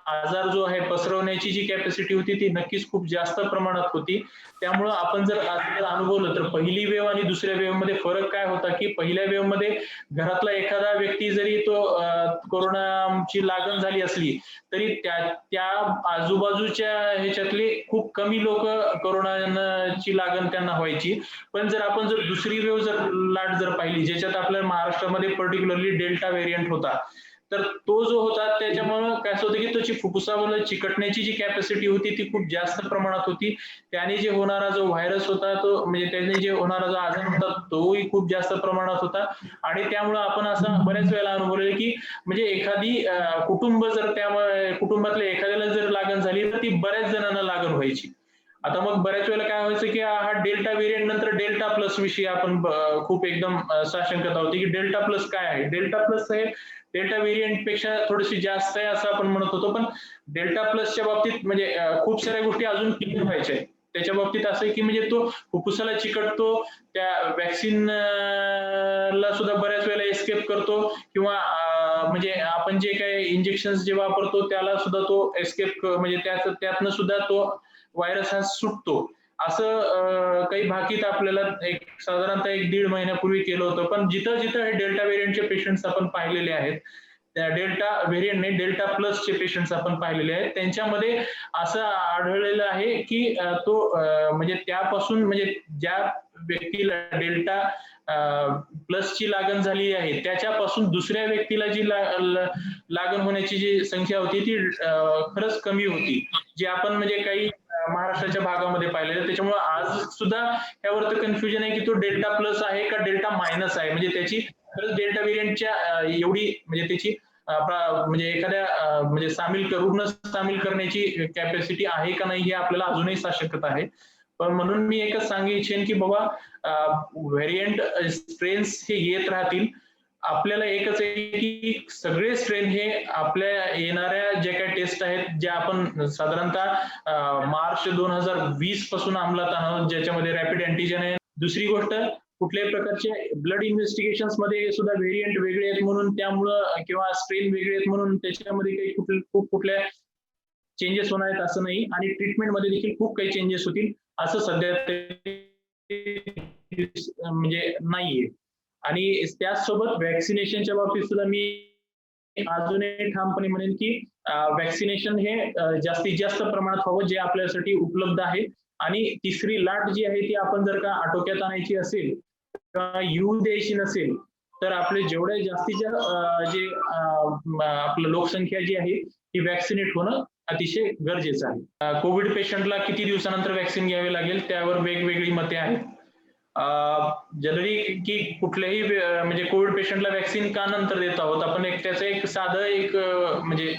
आजार जो आहे पसरवण्याची जी कॅपॅसिटी होती ती नक्कीच खूप जास्त प्रमाणात होती. त्यामुळं आपण जर अनुभवलं तर पहिली वेव्ह आणि दुसऱ्या वेव्ह मध्ये फरक काय होता की पहिल्या वेव्ह मध्ये घरातला एखादा व्यक्ती जरी तो कोरोनाची लागण झाली असली तरी त्या आजूबाजूच्या ह्याच्यातले खूप कमी लोक कोरोनाची लागण त्यांना व्हायची. पण जर आपण दुसरी वेव्ह लाट पाहिली ज्याच्यात आपल्या महाराष्ट्रामध्ये पर्टिक्युलरली डेल्टा व्हेरियंट होता, तर तो जो होता त्याच्यामुळे काय होतं की त्याची फुफ्फुसावर चिकटण्याची जी कॅपॅसिटी होती ती खूप जास्त प्रमाणात होती. त्याने जे होणारा जो व्हायरस होता तो म्हणजे त्याने जे होणारा जो आजार होता तोही खूप जास्त प्रमाणात होता. आणि त्यामुळे आपण असं बऱ्याच वेळेला अनुभवलं की म्हणजे एखादी कुटुंब जर त्यामुळे कुटुंबातल्या एखाद्याला जर लागण झाली तर ती बऱ्याच जणांना लागण व्हायची. आता मग बऱ्याच वेळेला काय व्हायचं की हा डेल्टा व्हेरियंट नंतर डेल्टा प्लस विषयी आपण खूप एकदम साशंकता होती की डेल्टा प्लस काय आहे. डेल्टा प्लस हे डेल्टा व्हेरियंट पेक्षा थोडीशी जास्त आहे असं आपण म्हणत होतो. पण डेल्टा प्लसच्या बाबतीत म्हणजे खूप साऱ्या गोष्टी अजून क्लिअर व्हायच्या आहेत. त्याच्या बाबतीत असं आहे की म्हणजे तो फुफ्फुसाला चिकटतो, त्या वॅक्सिन ला सुद्धा बऱ्याच वेळेला एस्केप करतो किंवा म्हणजे आपण जे काही इंजेक्शन जे वापरतो त्याला सुद्धा तो एस्केप म्हणजे त्यातनं सुद्धा तो व्हायरस हा सुटतो. असं काही भाकीत आपल्याला साधारणतः 1-1.5 महिन्यापूर्वी केलं होतं. पण जिथं जिथं हे डेल्टा व्हेरियंटचे पेशंट्स आपण पाहिलेले आहेत, त्या डेल्टा व्हेरियंट नाही डेल्टा प्लसचे पेशंट्स आपण पाहिलेले आहेत, त्यांच्यामध्ये असं आढळलेलं आहे की तो म्हणजे त्यापासून म्हणजे ज्या व्यक्तीला डेल्टा प्लसची लागण झाली आहे त्याच्यापासून दुसऱ्या व्यक्तीला जी लागण होण्याची जी संख्या होती ती खरंच कमी होती, जी आपण म्हणजे काही महाराष्ट्राच्या भागामध्ये पाहिलेलं. त्याच्यामुळे आज सुद्धा यावर तर कन्फ्युजन आहे की तो डेल्टा प्लस आहे का डेल्टा मायनस आहे. म्हणजे त्याची खरंच डेल्टा व्हेरियंटच्या एवढी म्हणजे त्याची म्हणजे एखाद्या म्हणजे रुग्ण सामील करण्याची कॅपॅसिटी आहे का नाही हे आपल्याला अजूनही साशंकता आहे. पण म्हणून मी एकच सांगू इच्छेन की बाबा व्हेरियंट स्ट्रेन्स हे येत राहतील. आपल्याला एकच आहे की सगळे स्ट्रेन हे आपल्या येणाऱ्या जे काही टेस्ट आहेत ज्या आपण साधारणतः मार्च 2020 पासून अंमलात आहोत, ज्याच्यामध्ये रॅपिड अँटीजन आहे. दुसरी गोष्ट कुठल्याही प्रकारचे ब्लड इन्व्हेस्टिगेशन मध्ये सुद्धा व्हेरियंट वेगळे आहेत म्हणून त्यामुळं किंवा स्ट्रेन वेगळे आहेत म्हणून त्याच्यामध्ये काही खूप कुठल्या चेंजेस होणार आहेत असं नाही. आणि ट्रीटमेंट मध्ये देखील खूप काही चेंजेस होतील असं सध्या म्हणजे नाहीये. आणि त्याचसोबत व्हॅक्सिनेशनच्या बाबतीत सुद्धा मी अजूनही ठामपणे म्हणेन की व्हॅक्सिनेशन हे जास्तीत जास्त प्रमाणात व्हावं जे आपल्यासाठी उपलब्ध आहे. आणि तिसरी लाट जी आहे ती आपण जर का आटोक्यात आणायची असेल किंवा येऊ द्यायची नसेल तर आपले जेवढे जास्तीच्या जे आपलं लोकसंख्या जी आहे ती व्हॅक्सिनेट होणं अतिशय गरजेचं आहे. कोविड पेशंटला किती दिवसानंतर व्हॅक्सिन घ्यावे लागेल त्यावर वेगवेगळी मते आहेत. जनरली की कुठल्याही म्हणजे कोविड पेशंटला व्हॅक्सिन का नंतर देत आहोत आपण त्याचं एक साधं म्हणजे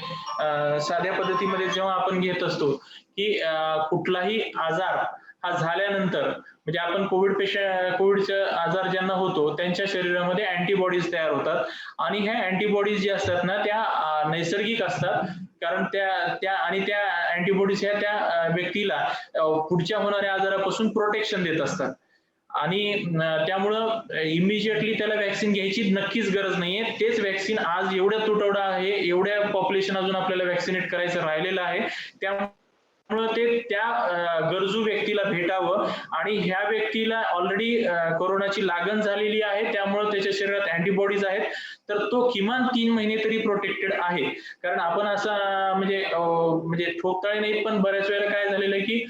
साध्या पद्धतीमध्ये जेव्हा आपण घेत असतो की कुठलाही आजार हा झाल्यानंतर म्हणजे आपण कोविडचा आजार ज्यांना होतो त्यांच्या शरीरामध्ये अँटीबॉडीज तयार होतात आणि ह्या अँटीबॉडीज ज्या असतात ना त्या नैसर्गिक असतात. कारण त्या अँटीबॉडीज ह्या त्या व्यक्तीला पुढच्या होणाऱ्या आजारापासून प्रोटेक्शन देत असतात. आणि त्यामुळं इमिजिएटली त्याला व्हॅक्सिन घ्यायची नक्कीच गरज नाहीये. तेच व्हॅक्सिन आज एवढ्या तुटवडा आहे, एवढ्या पॉप्युलेशन अजून आपल्याला व्हॅक्सिनेट करायचं राहिलेलं आहे, त्यामुळे ते त्या गरजू व्यक्तीला भेटावं. आणि ह्या व्यक्तीला ऑलरेडी कोरोनाची लागण झालेली आहे त्यामुळे त्याच्या शरीरात अँटीबॉडीज आहेत तर तो किमान 3 महिने तरी प्रोटेक्टेड आहे. कारण आपण असं म्हणजे ठोकताळी नाही पण बऱ्याच वेळेला काय झालेलं आहे की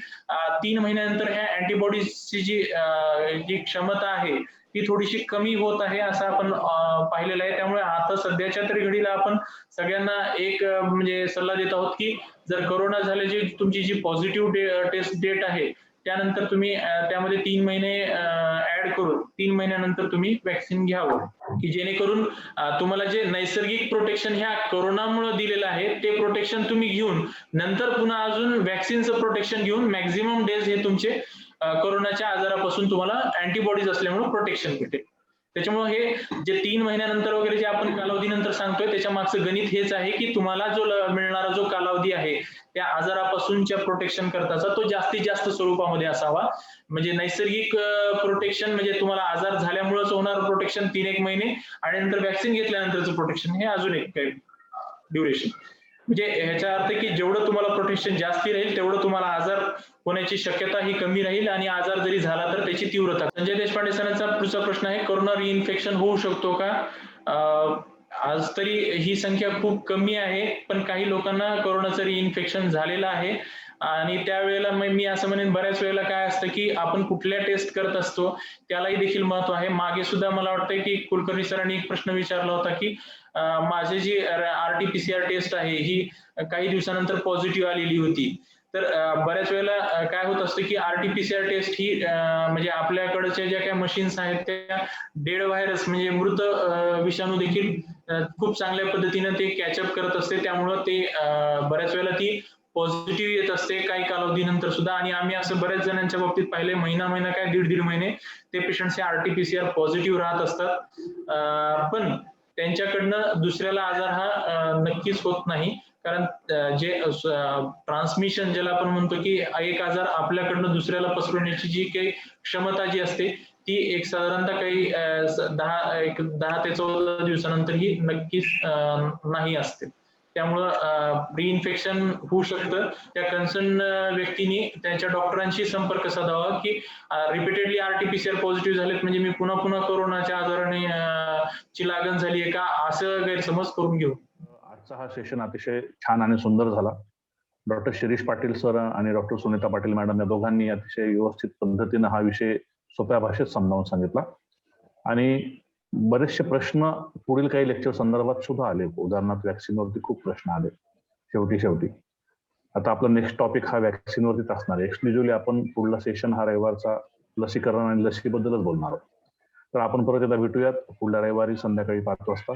3 महिन्यानंतर ह्या अँटीबॉडीजची जी क्षमता आहे ती थोडीशी कमी होत आहे असं आपण पाहिलेलं आहे. त्यामुळे आता सध्याच्या तरी घडीला आपण सगळ्यांना एक म्हणजे सल्ला देत आहोत की जर कोरोना झाल्याची तुमची जी पॉझिटिव्ह टेस्ट डेट आहे त्यानंतर तुम्ही त्यामध्ये 3 महिने ऍड करून 3 महिन्यानंतर तुम्ही व्हॅक्सिन घ्यावं की जेणेकरून तुम्हाला जे नैसर्गिक प्रोटेक्शन ह्या कोरोनामुळे दिलेलं आहे ते प्रोटेक्शन तुम्ही घेऊन नंतर पुन्हा अजून व्हॅक्सिनचं प्रोटेक्शन घेऊन मॅक्झिमम डेज हे तुमचे कोरोनाच्या आजारापासून तुम्हाला अँटीबॉडीज असल्यामुळे प्रोटेक्शन भेटेल. त्याच्यामुळे हे जे 3 महिन्यानंतर वगैरे जे आपण कालावधीनंतर सांगतोय त्याच्या मागचं गणित हेच आहे की तुम्हाला जो मिळणारा जो कालावधी आहे त्या आजारापासूनच्या प्रोटेक्शन करताचा तो जास्तीत जास्त स्वरूपामध्ये असावा. म्हणजे नैसर्गिक प्रोटेक्शन म्हणजे तुम्हाला आजार झाल्यामुळेच होणार प्रोटेक्शन 3-1 महिने आणि नंतर व्हॅक्सिन घेतल्यानंतरचं प्रोटेक्शन हे अजून एक काही ड्युरेशन. म्हणजे ह्याचा अर्थ की जेवढं तुम्हाला प्रोटेक्शन जास्ती राहील तेवढं तुम्हाला आजार होण्याची शक्यता ही कमी राहील आणि आजार जरी झाला तर त्याची तीव्रता. संजय देशपांडे सरांचा पुढचा प्रश्न आहे, कोरोना रिइन्फेक्शन होऊ शकतो का? आज तरी ही संख्या खूप कमी आहे, पण काही लोकांना कोरोनाचं रिइन्फेक्शन झालेलं आहे आणि त्यावेळेला मी असं म्हणेन बऱ्याच वेळेला काय असतं की आपण कुठल्या टेस्ट करत असतो त्यालाही देखील महत्व आहे. मागे सुद्धा मला वाटतं की कुलकर्णी सरांनी एक प्रश्न विचारला होता की माझी जी RT-PCR टेस्ट आहे ही काही दिवसानंतर पॉझिटिव्ह आलेली होती. तर बऱ्याच वेळेला काय होत असतं की RT-PCR टेस्ट ही म्हणजे आपल्याकडच्या ज्या काही मशीन्स आहेत त्या डेड व्हायरस म्हणजे मृत विषाणू देखील खूप चांगल्या पद्धतीने ते कॅचअप करत असते. त्यामुळं ते बऱ्याच वेळेला ती पॉझिटिव्ह येत असते काही कालावधीनंतर सुद्धा. आणि आम्ही असं बऱ्याच जणांच्या बाबतीत पाहिले महिना काय दीड महिने ते पेशंटचे RT-PCR पॉझिटिव्ह राहत असतात. पण त्यांच्याकडनं दुसऱ्याला आजार हा नक्कीच होत नाही, कारण जे ट्रान्समिशन ज्याला आपण म्हणतो की एक आजार आपल्याकडनं दुसऱ्याला पसरवण्याची जी काही क्षमता जी असते ती एक साधारणतः काही 10 ते 14 दिवसानंतर ही नक्कीच नाही असते. त्यामुळं रिइन्फेक्शन होऊ शकतं. त्या कन्सर्न व्यक्तीने त्यांच्या डॉक्टरांशी संपर्क साधावा की रिपीटेडली RT-PCR पॉझिटिव्ह झालेत म्हणजे मी पुन्हा कोरोनाच्या आजाराने ची लागण झाली आहे का, असं गैरसमज करून घेऊ. आजचा हा सेशन अतिशय छान आणि सुंदर झाला. डॉक्टर शिरीष पाटील सर आणि डॉक्टर सुनीता पाटील मॅडम या दोघांनी अतिशय व्यवस्थित पद्धतीने हा विषय सोप्या भाषेत समजावून सांगितला आणि बरेचसे प्रश्न पुढील काही लेक्चर संदर्भात सुद्धा आले. उदाहरणार्थ वॅक्सिनवरती खूप प्रश्न आले शेवटी. आता आपला नेक्स्ट टॉपिक हा वॅक्सिनवरतीच असणार आहे. एक्सक्लुझिव्हली आपण पुढला सेशन हा रविवारचा लसीकरण आणि लसीबद्दलच बोलणार आहोत. तर आपण परत एकदा भेटूयात पुढल्या रविवारी संध्याकाळी 5 वाजता.